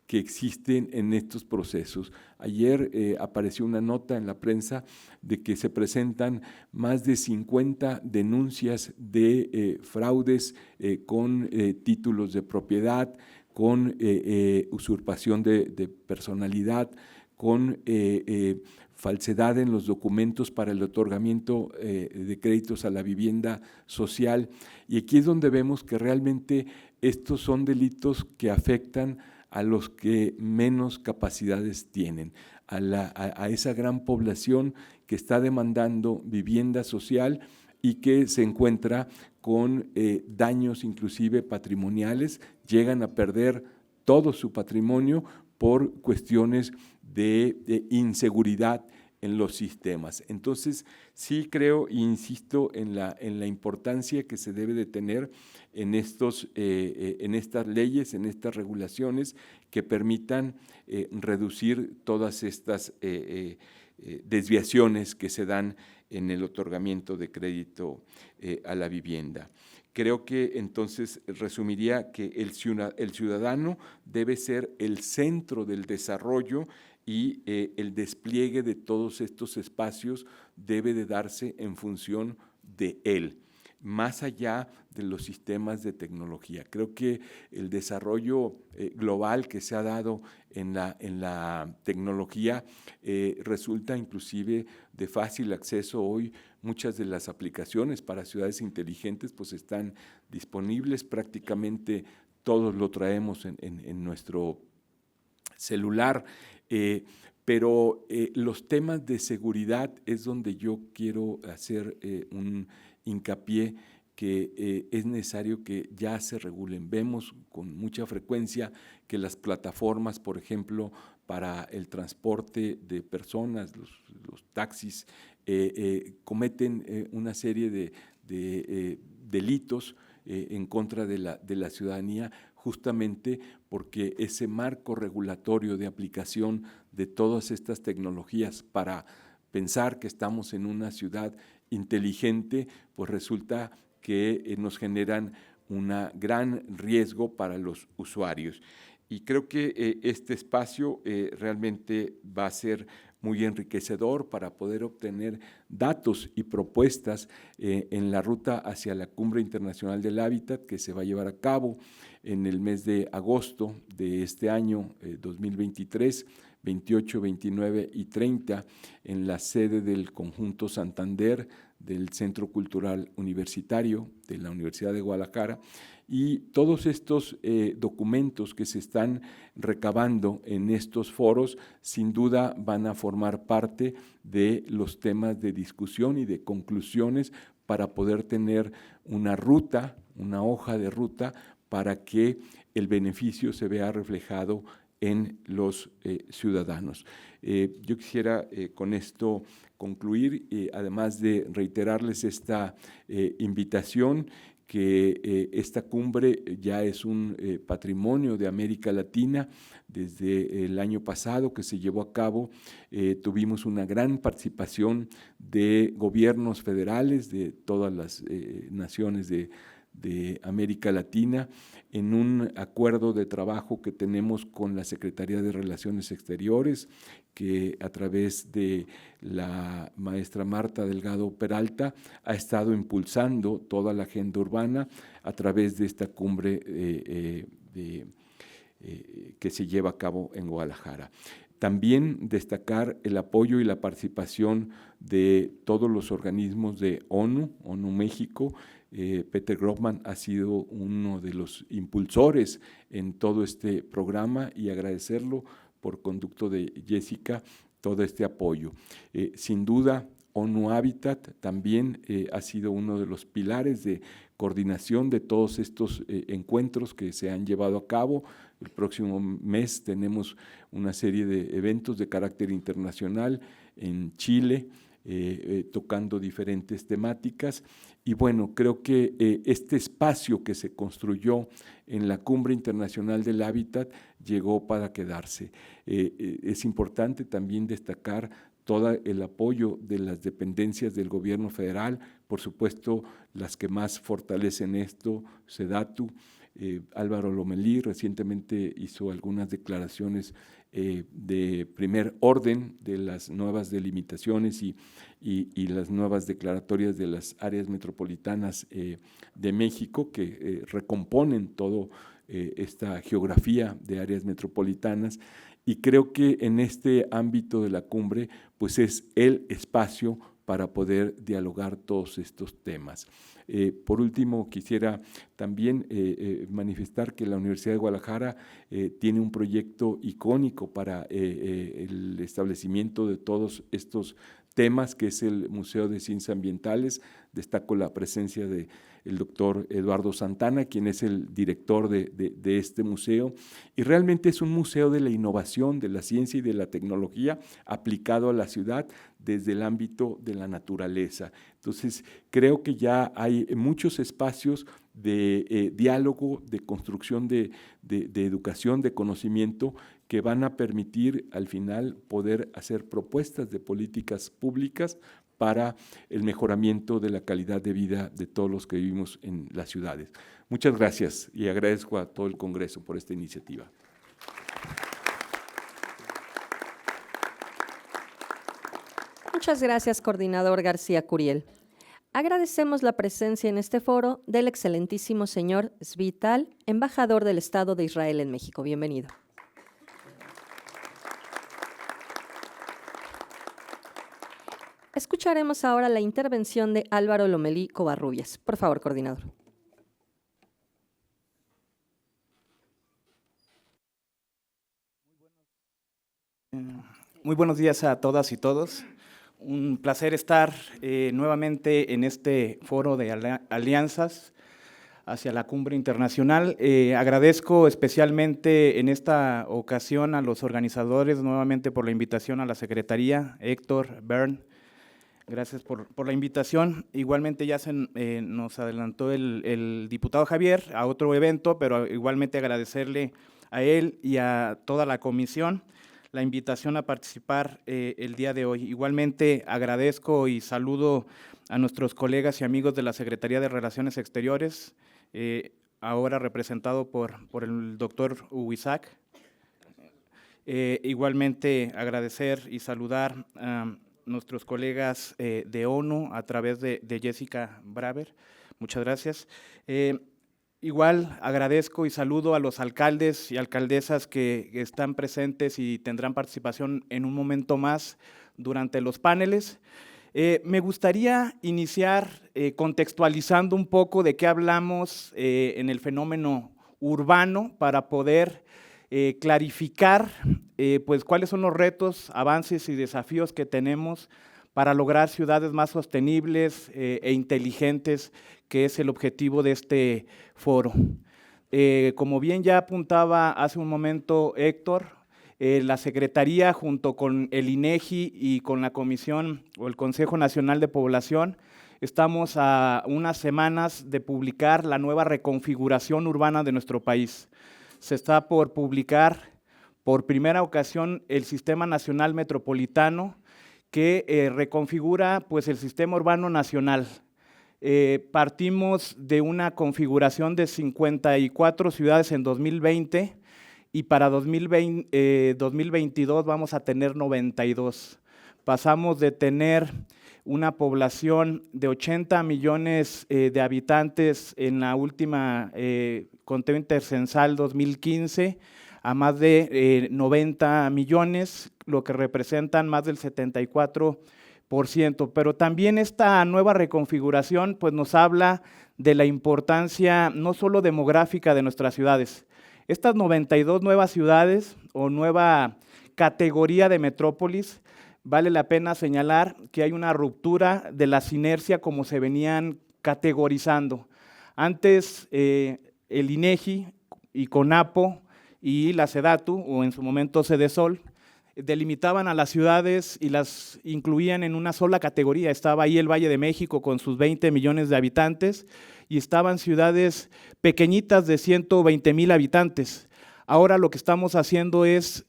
que existen en estos procesos. Ayer apareció una nota en la prensa de que se presentan más de 50 denuncias de fraudes con títulos de propiedad, con usurpación de personalidad, con falsedad en los documentos para el otorgamiento de créditos a la vivienda social. Y aquí es donde vemos que realmente estos son delitos que afectan a los que menos capacidades tienen, a esa gran población que está demandando vivienda social y que se encuentra con daños inclusive patrimoniales, llegan a perder todo su patrimonio por cuestiones de inseguridad en los sistemas. Entonces, sí creo e insisto en la importancia que se debe de tener en estas leyes, en estas regulaciones que permitan reducir todas estas desviaciones que se dan en el otorgamiento de crédito a la vivienda. Creo que entonces resumiría que el ciudadano debe ser el centro del desarrollo y el despliegue de todos estos espacios debe de darse en función de él, más allá de los sistemas de tecnología. Creo que el desarrollo global que se ha dado en la tecnología resulta inclusive de fácil acceso hoy. Muchas de las aplicaciones para ciudades inteligentes pues están disponibles, prácticamente todos lo traemos en nuestro celular, pero los temas de seguridad es donde yo quiero hacer un hincapié que es necesario que ya se regulen. Vemos con mucha frecuencia que las plataformas, por ejemplo, para el transporte de personas, los taxis, cometen una serie de delitos en contra de la ciudadanía, justamente porque ese marco regulatorio de aplicación de todas estas tecnologías para pensar que estamos en una ciudad inteligente, pues resulta que nos generan un gran riesgo para los usuarios. Y creo que este espacio realmente va a ser muy enriquecedor para poder obtener datos y propuestas en la ruta hacia la Cumbre Internacional del Hábitat que se va a llevar a cabo en el mes de agosto de este año 2023, 28, 29 y 30, en la sede del Conjunto Santander del Centro Cultural Universitario de la Universidad de Guadalajara. Y todos estos documentos que se están recabando en estos foros, sin duda van a formar parte de los temas de discusión y de conclusiones para poder tener una ruta, una hoja de ruta, para que el beneficio se vea reflejado en los ciudadanos. Yo quisiera con esto concluir, además de reiterarles esta invitación, que esta cumbre ya es un patrimonio de América Latina. Desde el año pasado que se llevó a cabo, tuvimos una gran participación de gobiernos federales de todas las naciones de América Latina, en un acuerdo de trabajo que tenemos con la Secretaría de Relaciones Exteriores, que a través de la maestra Marta Delgado Peralta ha estado impulsando toda la agenda urbana a través de esta cumbre que se lleva a cabo en Guadalajara. También destacar el apoyo y la participación de todos los organismos de ONU México. Peter Grofman ha sido uno de los impulsores en todo este programa y agradecerlo por conducto de Jessica todo este apoyo. Sin duda, ONU Habitat también ha sido uno de los pilares de coordinación de todos estos encuentros que se han llevado a cabo. El próximo mes tenemos una serie de eventos de carácter internacional en Chile, tocando diferentes temáticas. Y bueno, creo que este espacio que se construyó en la Cumbre Internacional del Hábitat llegó para quedarse. Es importante también destacar todo el apoyo de las dependencias del gobierno federal, por supuesto las que más fortalecen esto, SEDATU. Álvaro Lomelí recientemente hizo algunas declaraciones de primer orden de las nuevas delimitaciones y las nuevas declaratorias de las áreas metropolitanas de México que recomponen todo esta geografía de áreas metropolitanas, y creo que en este ámbito de la cumbre pues es el espacio para poder dialogar todos estos temas. Por último, quisiera también manifestar que la Universidad de Guadalajara tiene un proyecto icónico para el establecimiento de todos estos temas, que es el Museo de Ciencias Ambientales. Destaco la presencia del doctor Eduardo Santana, quien es el director de este museo, y realmente es un museo de la innovación, de la ciencia y de la tecnología aplicado a la ciudad desde el ámbito de la naturaleza. Entonces, creo que ya hay muchos espacios de diálogo, de construcción de educación, de conocimiento, que van a permitir al final poder hacer propuestas de políticas públicas para el mejoramiento de la calidad de vida de todos los que vivimos en las ciudades. Muchas gracias y agradezco a todo el Congreso por esta iniciativa. Muchas gracias, coordinador García Curiel. Agradecemos la presencia en este foro del excelentísimo señor Zvi Tal, embajador del Estado de Israel en México. Bienvenido. Escucharemos ahora la intervención de Álvaro Lomelí Covarrubias. Por favor, coordinador. Muy buenos días a todas y todos. Un placer estar nuevamente en este foro de alianzas hacia la Cumbre Internacional. Agradezco especialmente en esta ocasión a los organizadores nuevamente por la invitación, a la Secretaría, Héctor, Bern. Gracias por la invitación. Igualmente ya nos adelantó el diputado Javier a otro evento, pero igualmente agradecerle a él y a toda la comisión la invitación a participar el día de hoy. Igualmente agradezco y saludo a nuestros colegas y amigos de la Secretaría de Relaciones Exteriores, ahora representado por el doctor Huizac. Igualmente agradecer y saludar a nuestros colegas de ONU a través de Jessica Braver. Muchas gracias. Igual agradezco y saludo a los alcaldes y alcaldesas que están presentes y tendrán participación en un momento más durante los paneles. Me gustaría iniciar contextualizando un poco de qué hablamos en el fenómeno urbano para poder clarificar pues cuáles son los retos, avances y desafíos que tenemos para lograr ciudades más sostenibles e inteligentes, que es el objetivo de este foro. Como bien ya apuntaba hace un momento Héctor, la Secretaría junto con el INEGI y con la Comisión o el Consejo Nacional de Población, estamos a unas semanas de publicar la nueva reconfiguración urbana de nuestro país. Se está por publicar por primera ocasión el Sistema Nacional Metropolitano, que reconfigura pues, el sistema urbano nacional. Partimos de una configuración de 54 ciudades en 2020 y para 2022 vamos a tener 92. Pasamos de tener una población de 80 millones de habitantes en la última conteo intercensal 2015 a más de 90 millones, lo que representan más del 74%. Pero también esta nueva reconfiguración pues, nos habla de la importancia no solo demográfica de nuestras ciudades. Estas 92 nuevas ciudades o nueva categoría de metrópolis, vale la pena señalar que hay una ruptura de la sinergia como se venían categorizando. Antes el INEGI y CONAPO y la SEDATU, o en su momento Sedesol, delimitaban a las ciudades y las incluían en una sola categoría. Estaba ahí el Valle de México con sus 20 millones de habitantes y estaban ciudades pequeñitas de 120,000 habitantes. Ahora lo que estamos haciendo es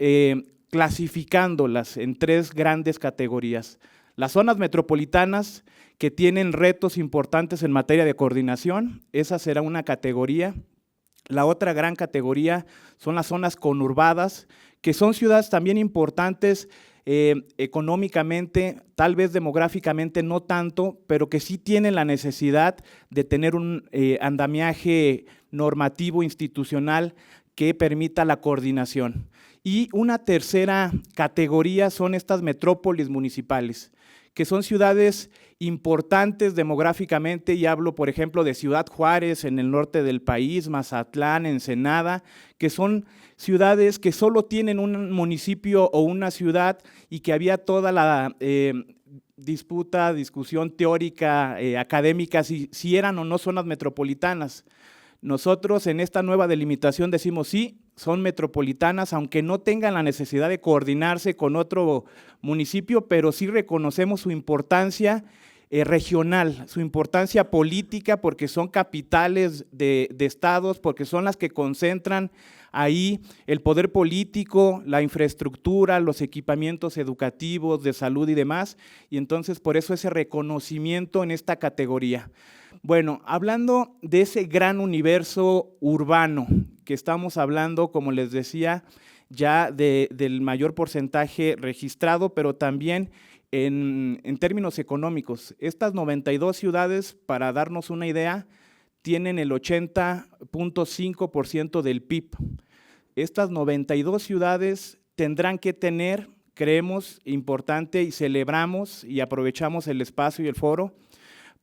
clasificándolas en 3 grandes categorías. Las zonas metropolitanas, que tienen retos importantes en materia de coordinación, esa será una categoría. La otra gran categoría son las zonas conurbadas, que son ciudades también importantes económicamente, tal vez demográficamente no tanto, pero que sí tienen la necesidad de tener un andamiaje normativo institucional que permita la coordinación. Y una tercera categoría son estas metrópolis municipales, que son ciudades importantes demográficamente, y hablo, por ejemplo, de Ciudad Juárez en el norte del país, Mazatlán, Ensenada, que son ciudades que solo tienen un municipio o una ciudad y que había toda la discusión teórica, académica, si eran o no zonas metropolitanas. Nosotros en esta nueva delimitación decimos sí, son metropolitanas, aunque no tengan la necesidad de coordinarse con otro municipio, pero sí reconocemos su importancia regional, su importancia política, porque son capitales de estados, porque son las que concentran ahí el poder político, la infraestructura, los equipamientos educativos, de salud y demás, y entonces por eso ese reconocimiento en esta categoría. Bueno, hablando de ese gran universo urbano que estamos hablando, como les decía, ya del mayor porcentaje registrado, pero también en términos económicos. Estas 92 ciudades, para darnos una idea, tienen el 80.5% del PIB. Estas 92 ciudades tendrán que tener, creemos importante, y celebramos y aprovechamos el espacio y el foro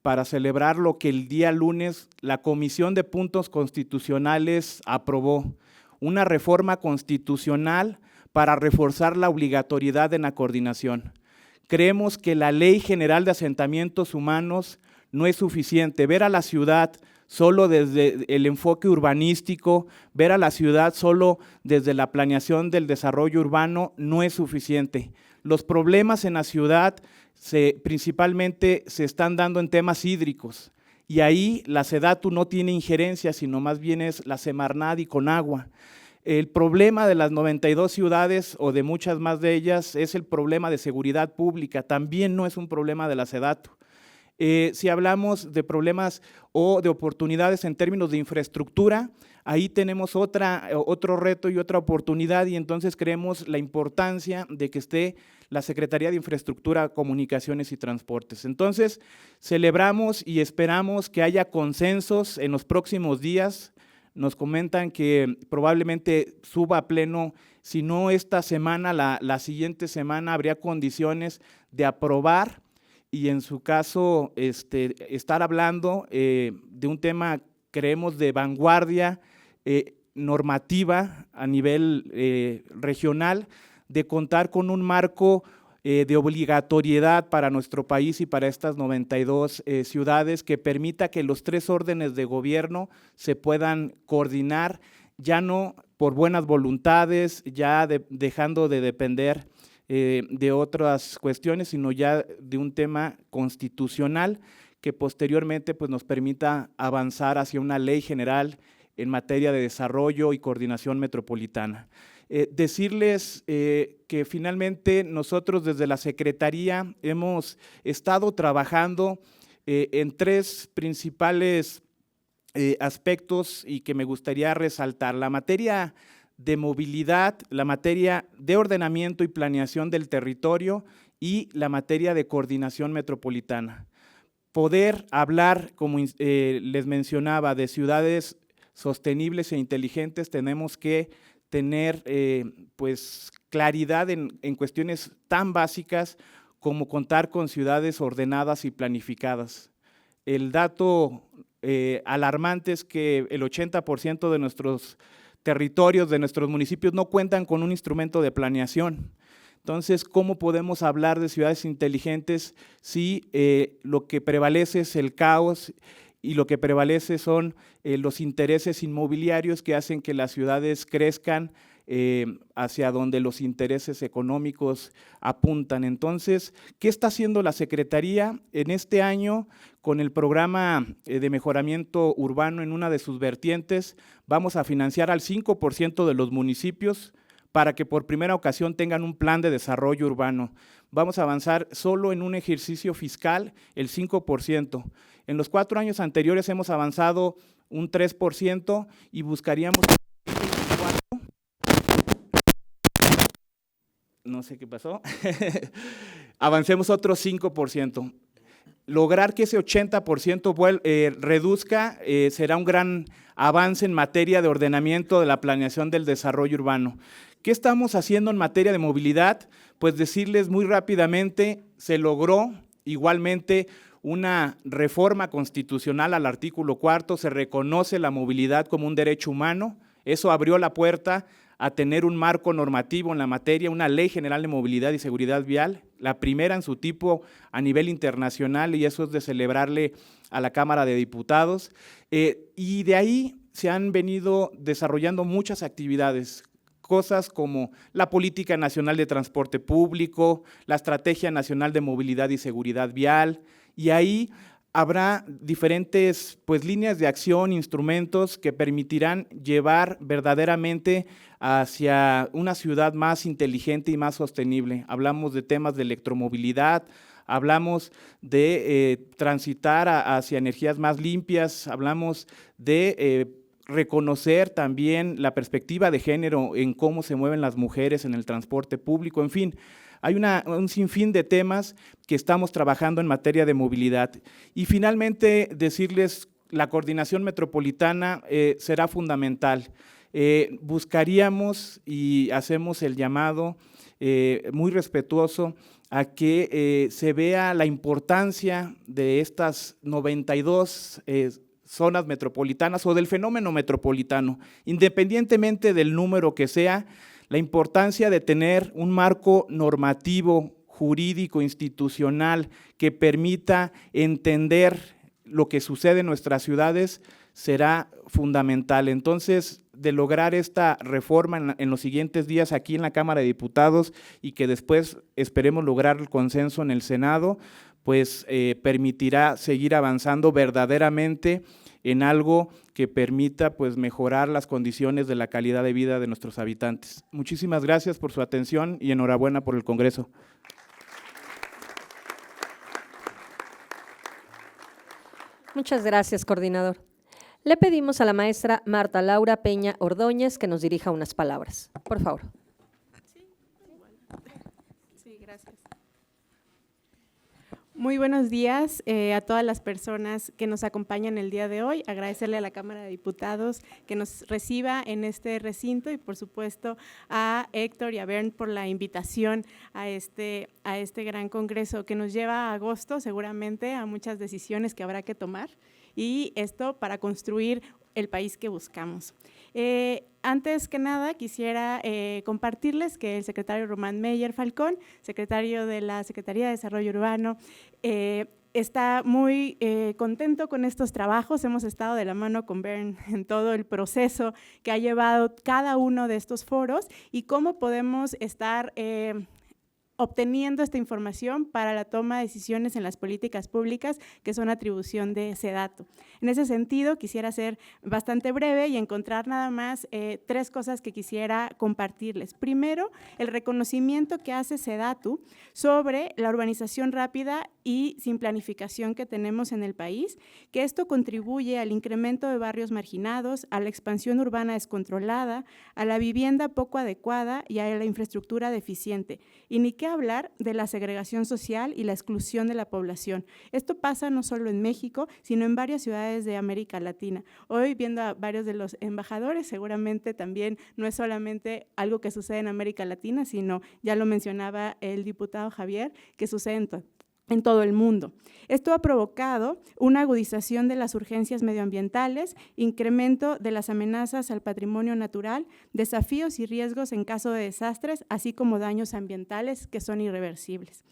para celebrar lo que el día lunes la Comisión de Puntos Constitucionales aprobó, una reforma constitucional para reforzar la obligatoriedad en la coordinación. Creemos que la Ley General de Asentamientos Humanos no es suficiente. Ver a la ciudad solo desde el enfoque urbanístico, ver a la ciudad solo desde la planeación del desarrollo urbano no es suficiente. Los problemas en la ciudad principalmente se están dando en temas hídricos, y ahí la SEDATU no tiene injerencia, sino más bien es la Semarnat y Conagua. El problema de las 92 ciudades, o de muchas más de ellas, es el problema de seguridad pública, también no es un problema de la SEDATU. Si hablamos de problemas o de oportunidades en términos de infraestructura, ahí tenemos otro reto y otra oportunidad, y entonces creemos la importancia de que esté la Secretaría de Infraestructura, Comunicaciones y Transportes. Entonces, celebramos y esperamos que haya consensos en los próximos días. Nos comentan que probablemente suba a pleno, si no esta semana, la siguiente semana habría condiciones de aprobar, y en su caso estar hablando de un tema, creemos, de vanguardia normativa a nivel regional, de contar con un marco de obligatoriedad para nuestro país y para estas 92 ciudades, que permita que los 3 órdenes de gobierno se puedan coordinar, ya no por buenas voluntades, ya dejando de depender de otras cuestiones, sino ya de un tema constitucional que posteriormente pues, nos permita avanzar hacia una ley general en materia de desarrollo y coordinación metropolitana. Decirles que finalmente nosotros desde la Secretaría hemos estado trabajando en 3 principales aspectos y que me gustaría resaltar: la materia de movilidad, la materia de ordenamiento y planeación del territorio y la materia de coordinación metropolitana. Poder hablar, como les mencionaba, de ciudades sostenibles e inteligentes, tenemos que tener pues claridad en cuestiones tan básicas como contar con ciudades ordenadas y planificadas. El dato alarmante es que el 80% de nuestros territorios, de nuestros municipios, no cuentan con un instrumento de planeación. Entonces, ¿cómo podemos hablar de ciudades inteligentes si lo que prevalece es el caos y lo que prevalece son los intereses inmobiliarios que hacen que las ciudades crezcan hacia donde los intereses económicos apuntan. Entonces, ¿qué está haciendo la Secretaría en este año con el programa de mejoramiento urbano en una de sus vertientes? Vamos a financiar al 5% de los municipios para que por primera ocasión tengan un plan de desarrollo urbano. Vamos a avanzar solo en un ejercicio fiscal el 5%. En los 4 años anteriores hemos avanzado un 3% y buscaríamos… No sé qué pasó. Avancemos otro 5%. Lograr que ese 80% reduzca será un gran avance en materia de ordenamiento de la planeación del desarrollo urbano. ¿Qué estamos haciendo en materia de movilidad? Pues decirles muy rápidamente, se logró igualmente una reforma constitucional al artículo 4, se reconoce la movilidad como un derecho humano, eso abrió la puerta a tener un marco normativo en la materia, una Ley General de Movilidad y Seguridad Vial, la primera en su tipo a nivel internacional, y eso es de celebrarle a la Cámara de Diputados. Y de ahí se han venido desarrollando muchas actividades, cosas como la Política Nacional de Transporte Público, la Estrategia Nacional de Movilidad y Seguridad Vial, y ahí habrá diferentes líneas de acción, instrumentos que permitirán llevar verdaderamente hacia una ciudad más inteligente y más sostenible. Hablamos de temas de electromovilidad, hablamos de transitar hacia energías más limpias, hablamos de reconocer también la perspectiva de género en cómo se mueven las mujeres en el transporte público, en fin. Hay un sinfín de temas que estamos trabajando en materia de movilidad. Y finalmente decirles, la coordinación metropolitana será fundamental. Buscaríamos y hacemos el llamado muy respetuoso a que se vea la importancia de estas 92 zonas metropolitanas o del fenómeno metropolitano, independientemente del número que sea, la importancia de tener un marco normativo, jurídico, institucional, que permita entender lo que sucede en nuestras ciudades será fundamental. Entonces, de lograr esta reforma en los siguientes días aquí en la Cámara de Diputados y que después esperemos lograr el consenso en el Senado, pues permitirá seguir avanzando verdaderamente en algo que permita mejorar las condiciones de la calidad de vida de nuestros habitantes. Muchísimas gracias por su atención y enhorabuena por el Congreso. Muchas gracias, coordinador. Le pedimos a la maestra Marta Laura Peña Ordóñez que nos dirija unas palabras. Por favor. Sí, gracias. Muy buenos días a todas las personas que nos acompañan el día de hoy. Agradecerle a la Cámara de Diputados que nos reciba en este recinto y, por supuesto, a Héctor y a Bern por la invitación a este gran congreso que nos lleva a agosto, seguramente, a muchas decisiones que habrá que tomar, y esto para construir el país que buscamos. Antes que nada, quisiera compartirles que el secretario Román Meyer Falcón, secretario de la Secretaría de Desarrollo Urbano, está muy contento con estos trabajos. Hemos estado de la mano con Bern en todo el proceso que ha llevado cada uno de estos foros y cómo podemos estar obteniendo esta información para la toma de decisiones en las políticas públicas que son atribución de SEDATU. En ese sentido, quisiera ser bastante breve y encontrar nada más 3 cosas que quisiera compartirles. Primero, el reconocimiento que hace SEDATU sobre la urbanización rápida y sin planificación que tenemos en el país, que esto contribuye al incremento de barrios marginados, a la expansión urbana descontrolada, a la vivienda poco adecuada y a la infraestructura deficiente. Y ni qué hablar de la segregación social y la exclusión de la población. Esto pasa no solo en México, sino en varias ciudades de América Latina. Hoy, viendo a varios de los embajadores, seguramente también no es solamente algo que sucede en América Latina, sino, ya lo mencionaba el diputado Javier, que sucede en todo el mundo. Esto ha provocado una agudización de las urgencias medioambientales, incremento de las amenazas al patrimonio natural, desafíos y riesgos en caso de desastres, así como daños ambientales que son irreversibles.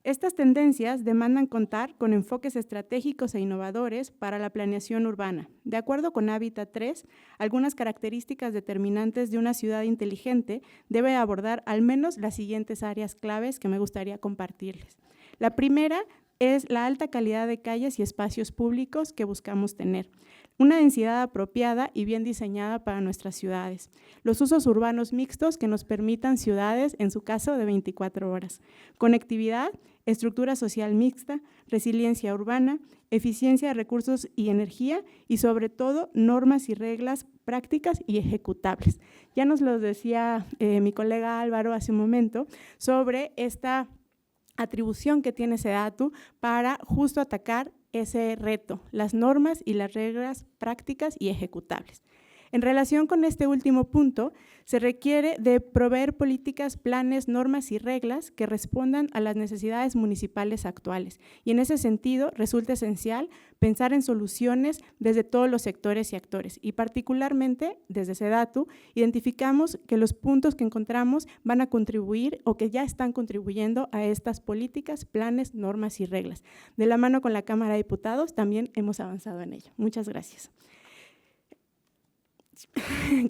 Estas tendencias demandan contar con enfoques estratégicos e innovadores para la planeación urbana. De acuerdo con Hábitat 3, algunas características determinantes de una ciudad inteligente debe abordar al menos las siguientes áreas claves que me gustaría compartirles. La primera es la alta calidad de calles y espacios públicos que buscamos tener. Una densidad apropiada y bien diseñada para nuestras ciudades. Los usos urbanos mixtos que nos permitan ciudades, en su caso, de 24 horas. Conectividad, estructura social mixta, resiliencia urbana, eficiencia de recursos y energía y, sobre todo, normas y reglas prácticas y ejecutables. Ya nos lo decía mi colega Álvaro hace un momento sobre esta atribución que tiene SEDATU para justo atacar ese reto, las normas y las reglas prácticas y ejecutables. En relación con este último punto, se requiere de proveer políticas, planes, normas y reglas que respondan a las necesidades municipales actuales. Y en ese sentido, resulta esencial pensar en soluciones desde todos los sectores y actores. Y particularmente, desde SEDATU, identificamos que los puntos que encontramos van a contribuir o que ya están contribuyendo a estas políticas, planes, normas y reglas. De la mano con la Cámara de Diputados, también hemos avanzado en ello. Muchas gracias.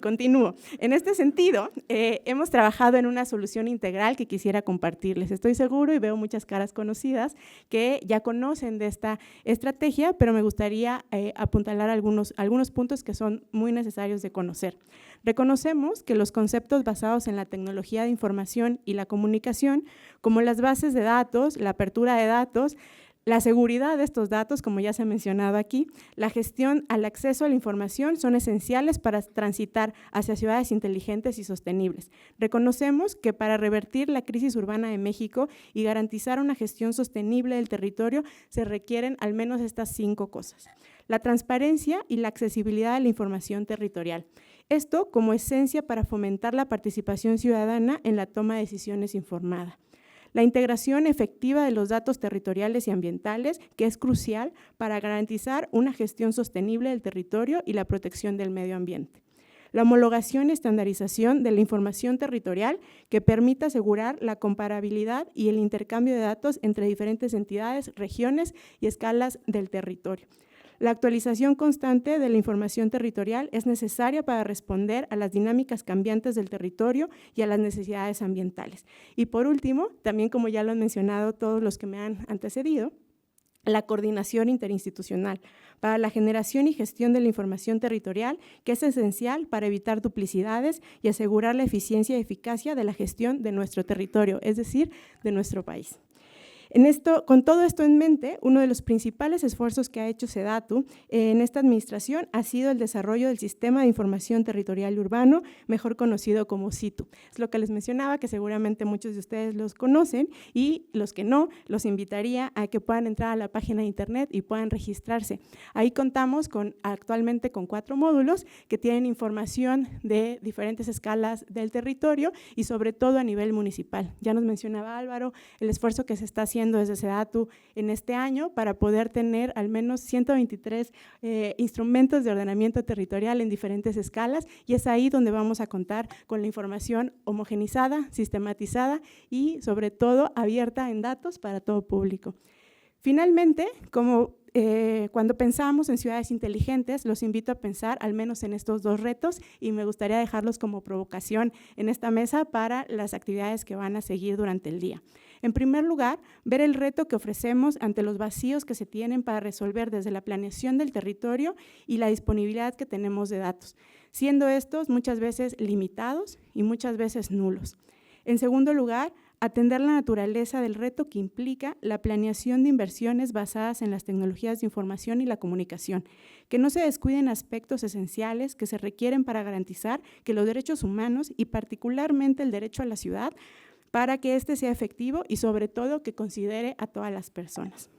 Continúo. En este sentido, hemos trabajado en una solución integral que quisiera compartirles. Estoy seguro y veo muchas caras conocidas que ya conocen de esta estrategia, pero me gustaría apuntalar algunos puntos que son muy necesarios de conocer. Reconocemos que los conceptos basados en la tecnología de información y la comunicación, como las bases de datos, la apertura de datos, la seguridad de estos datos, como ya se ha mencionado aquí, la gestión al acceso a la información son esenciales para transitar hacia ciudades inteligentes y sostenibles. Reconocemos que para revertir la crisis urbana de México y garantizar una gestión sostenible del territorio se requieren al menos estas 5 cosas. La transparencia y la accesibilidad de la información territorial. Esto como esencia para fomentar la participación ciudadana en la toma de decisiones informada. La integración efectiva de los datos territoriales y ambientales, que es crucial para garantizar una gestión sostenible del territorio y la protección del medio ambiente. La homologación y estandarización de la información territorial que permita asegurar la comparabilidad y el intercambio de datos entre diferentes entidades, regiones y escalas del territorio. La actualización constante de la información territorial es necesaria para responder a las dinámicas cambiantes del territorio y a las necesidades ambientales. Y por último, también como ya lo han mencionado todos los que me han antecedido, la coordinación interinstitucional para la generación y gestión de la información territorial, que es esencial para evitar duplicidades y asegurar la eficiencia y eficacia de la gestión de nuestro territorio, es decir, de nuestro país. Con todo esto en mente, uno de los principales esfuerzos que ha hecho SEDATU en esta administración ha sido el desarrollo del Sistema de Información Territorial y Urbano, mejor conocido como SITU. Es lo que les mencionaba, que seguramente muchos de ustedes los conocen y los que no, los invitaría a que puedan entrar a la página de internet y puedan registrarse. Ahí contamos actualmente con 4 módulos que tienen información de diferentes escalas del territorio y sobre todo a nivel municipal. Ya nos mencionaba Álvaro el esfuerzo que se está haciendo desde SEDATU en este año para poder tener al menos 123 instrumentos de ordenamiento territorial en diferentes escalas, y es ahí donde vamos a contar con la información homogenizada, sistematizada y sobre todo abierta en datos para todo público. Finalmente, cuando pensamos en ciudades inteligentes, los invito a pensar al menos en estos 2 retos y me gustaría dejarlos como provocación en esta mesa para las actividades que van a seguir durante el día. En primer lugar, ver el reto que ofrecemos ante los vacíos que se tienen para resolver desde la planeación del territorio y la disponibilidad que tenemos de datos, siendo estos muchas veces limitados y muchas veces nulos. En segundo lugar, atender la naturaleza del reto que implica la planeación de inversiones basadas en las tecnologías de información y la comunicación, que no se descuiden aspectos esenciales que se requieren para garantizar que los derechos humanos y particularmente el derecho a la ciudad, para que éste sea efectivo y sobre todo que considere a todas las personas.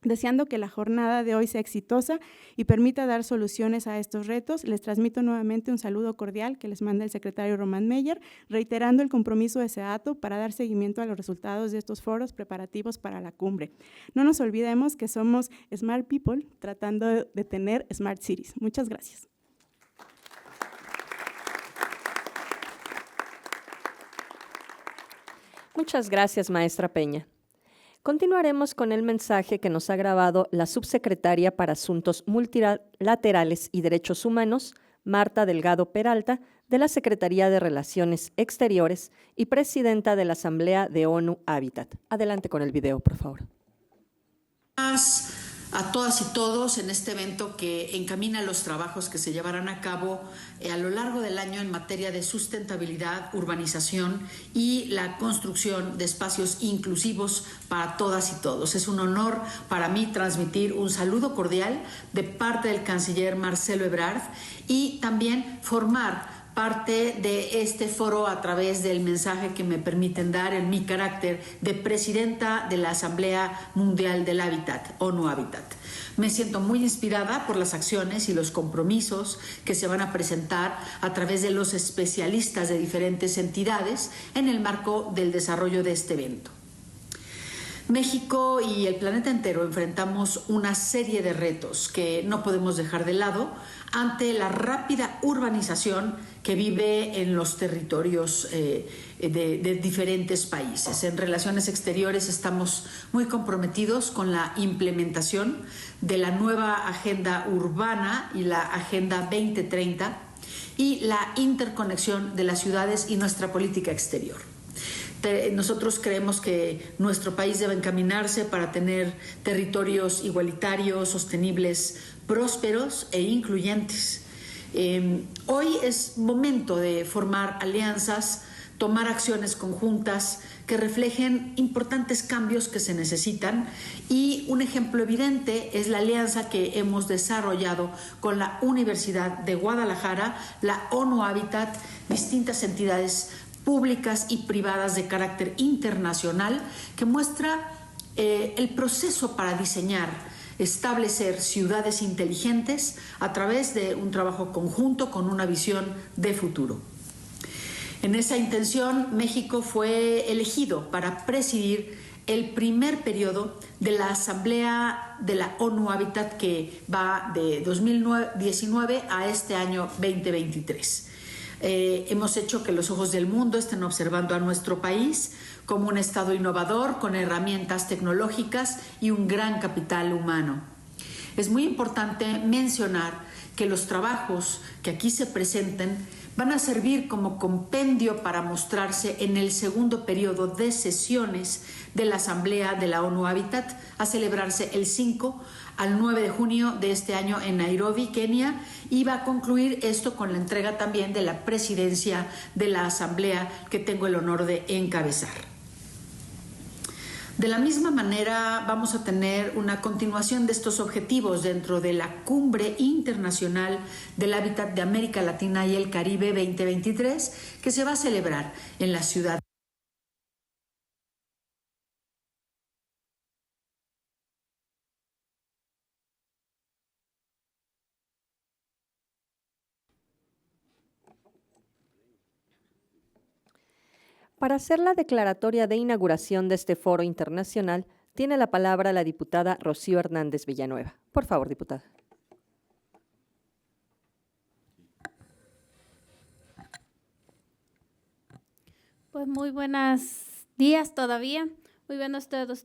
Deseando que la jornada de hoy sea exitosa y permita dar soluciones a estos retos, les transmito nuevamente un saludo cordial que les manda el secretario Román Meyer, reiterando el compromiso de SEDATU para dar seguimiento a los resultados de estos foros preparativos para la cumbre. No nos olvidemos que somos Smart People tratando de tener Smart Cities. Muchas gracias. Muchas gracias, maestra Peña. Continuaremos con el mensaje que nos ha grabado la subsecretaria para Asuntos Multilaterales y Derechos Humanos, Marta Delgado Peralta, de la Secretaría de Relaciones Exteriores y presidenta de la Asamblea de ONU Hábitat. Adelante con el video, por favor. A todas y todos en este evento que encamina los trabajos que se llevarán a cabo a lo largo del año en materia de sustentabilidad, urbanización y la construcción de espacios inclusivos para todas y todos. Es un honor para mí transmitir un saludo cordial de parte del canciller Marcelo Ebrard y también formar parte de este foro a través del mensaje que me permiten dar en mi carácter de presidenta de la Asamblea Mundial del Hábitat, ONU Hábitat. Me siento muy inspirada por las acciones y los compromisos que se van a presentar a través de los especialistas de diferentes entidades en el marco del desarrollo de este evento. México y el planeta entero enfrentamos una serie de retos que no podemos dejar de lado ante la rápida urbanización que vive en los territorios de diferentes países. En Relaciones Exteriores estamos muy comprometidos con la implementación de la nueva Agenda Urbana y la Agenda 2030 y la interconexión de las ciudades y nuestra política exterior. Nosotros creemos que nuestro país debe encaminarse para tener territorios igualitarios, sostenibles, prósperos e incluyentes. Hoy es momento de formar alianzas, tomar acciones conjuntas que reflejen importantes cambios que se necesitan y un ejemplo evidente es la alianza que hemos desarrollado con la Universidad de Guadalajara, la ONU Hábitat, distintas entidades públicas y privadas de carácter internacional que muestra el proceso para diseñar, establecer ciudades inteligentes a través de un trabajo conjunto con una visión de futuro. En esa intención, México fue elegido para presidir el primer periodo de la Asamblea de la ONU Hábitat que va de 2019 a este año 2023. Hemos hecho que los ojos del mundo estén observando a nuestro país como un estado innovador con herramientas tecnológicas y un gran capital humano. Es muy importante mencionar que los trabajos que aquí se presenten van a servir como compendio para mostrarse en el segundo periodo de sesiones de la Asamblea de la ONU Hábitat a celebrarse el 5 al 9 de junio de este año en Nairobi, Kenia, y va a concluir esto con la entrega también de la presidencia de la Asamblea que tengo el honor de encabezar. De la misma manera, vamos a tener una continuación de estos objetivos dentro de la Cumbre Internacional del Hábitat de América Latina y el Caribe 2023, que se va a celebrar en la ciudad. Para hacer la declaratoria de inauguración de este foro internacional, tiene la palabra la diputada Rocío Hernández Villanueva. Por favor, diputada. Pues muy buenos días todavía. Muy buenos todos.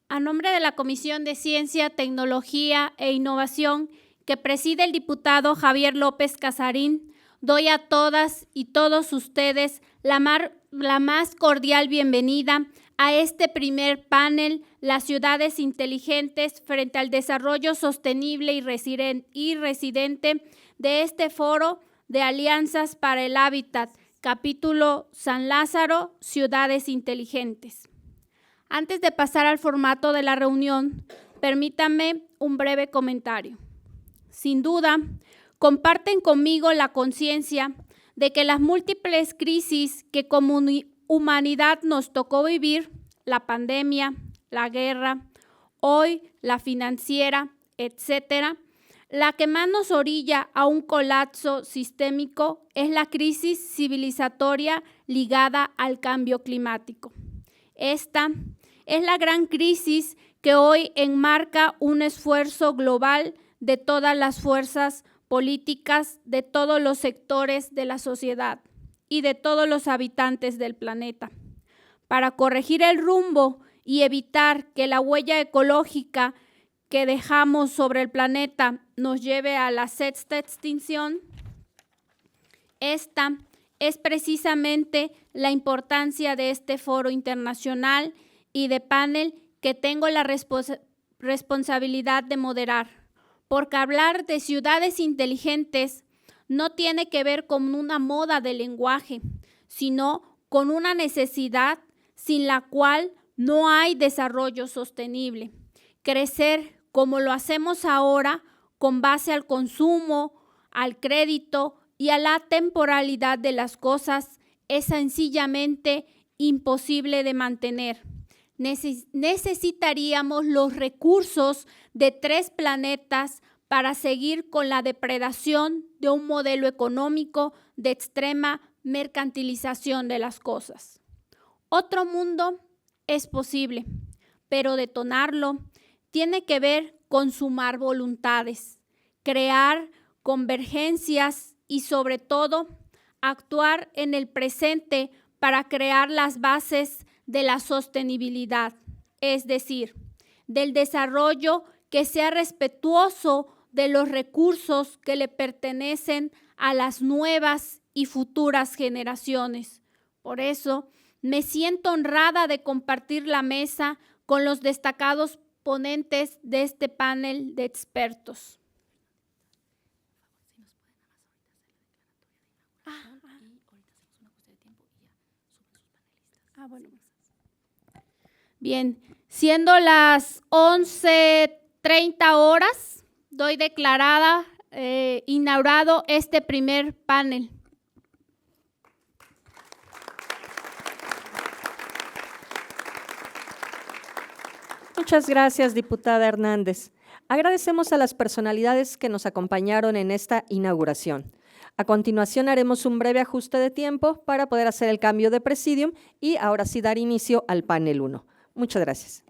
A nombre de la Comisión de Ciencia, Tecnología e Innovación que preside el diputado Javier López Casarín, doy a todas y todos ustedes la más cordial bienvenida a este primer panel, Las ciudades inteligentes frente al desarrollo sostenible y residente de este foro de Alianzas para el Hábitat, capítulo San Lázaro, Ciudades Inteligentes. Antes de pasar al formato de la reunión, permítanme un breve comentario. Sin duda, comparten conmigo la conciencia de que las múltiples crisis que como humanidad nos tocó vivir, la pandemia, la guerra, hoy la financiera, etcétera, la que más nos orilla a un colapso sistémico es la crisis civilizatoria ligada al cambio climático. Esta es la gran crisis que hoy enmarca un esfuerzo global de todas las fuerzas políticas, de todos los sectores de la sociedad y de todos los habitantes del planeta, para corregir el rumbo y evitar que la huella ecológica que dejamos sobre el planeta nos lleve a la sexta extinción, esta es precisamente la importancia de este foro internacional y de panel que tengo la responsabilidad de moderar, porque hablar de ciudades inteligentes no tiene que ver con una moda de lenguaje, sino con una necesidad sin la cual no hay desarrollo sostenible. Crecer como lo hacemos ahora, con base al consumo, al crédito y a la temporalidad de las cosas, es sencillamente imposible de mantener. Necesitaríamos los recursos de 3 planetas para seguir con la depredación de un modelo económico de extrema mercantilización de las cosas. Otro mundo es posible, pero detonarlo tiene que ver con sumar voluntades, crear convergencias y sobre todo actuar en el presente para crear las bases de la sostenibilidad, es decir, del desarrollo que sea respetuoso de los recursos que le pertenecen a las nuevas y futuras generaciones. Por eso, me siento honrada de compartir la mesa con los destacados ponentes de este panel de expertos. Bien, siendo las 11:30 horas, doy declarada inaugurado este primer panel. Muchas gracias, diputada Hernández. Agradecemos a las personalidades que nos acompañaron en esta inauguración. A continuación haremos un breve ajuste de tiempo para poder hacer el cambio de presidium y ahora sí dar inicio al panel 1. Muchas gracias.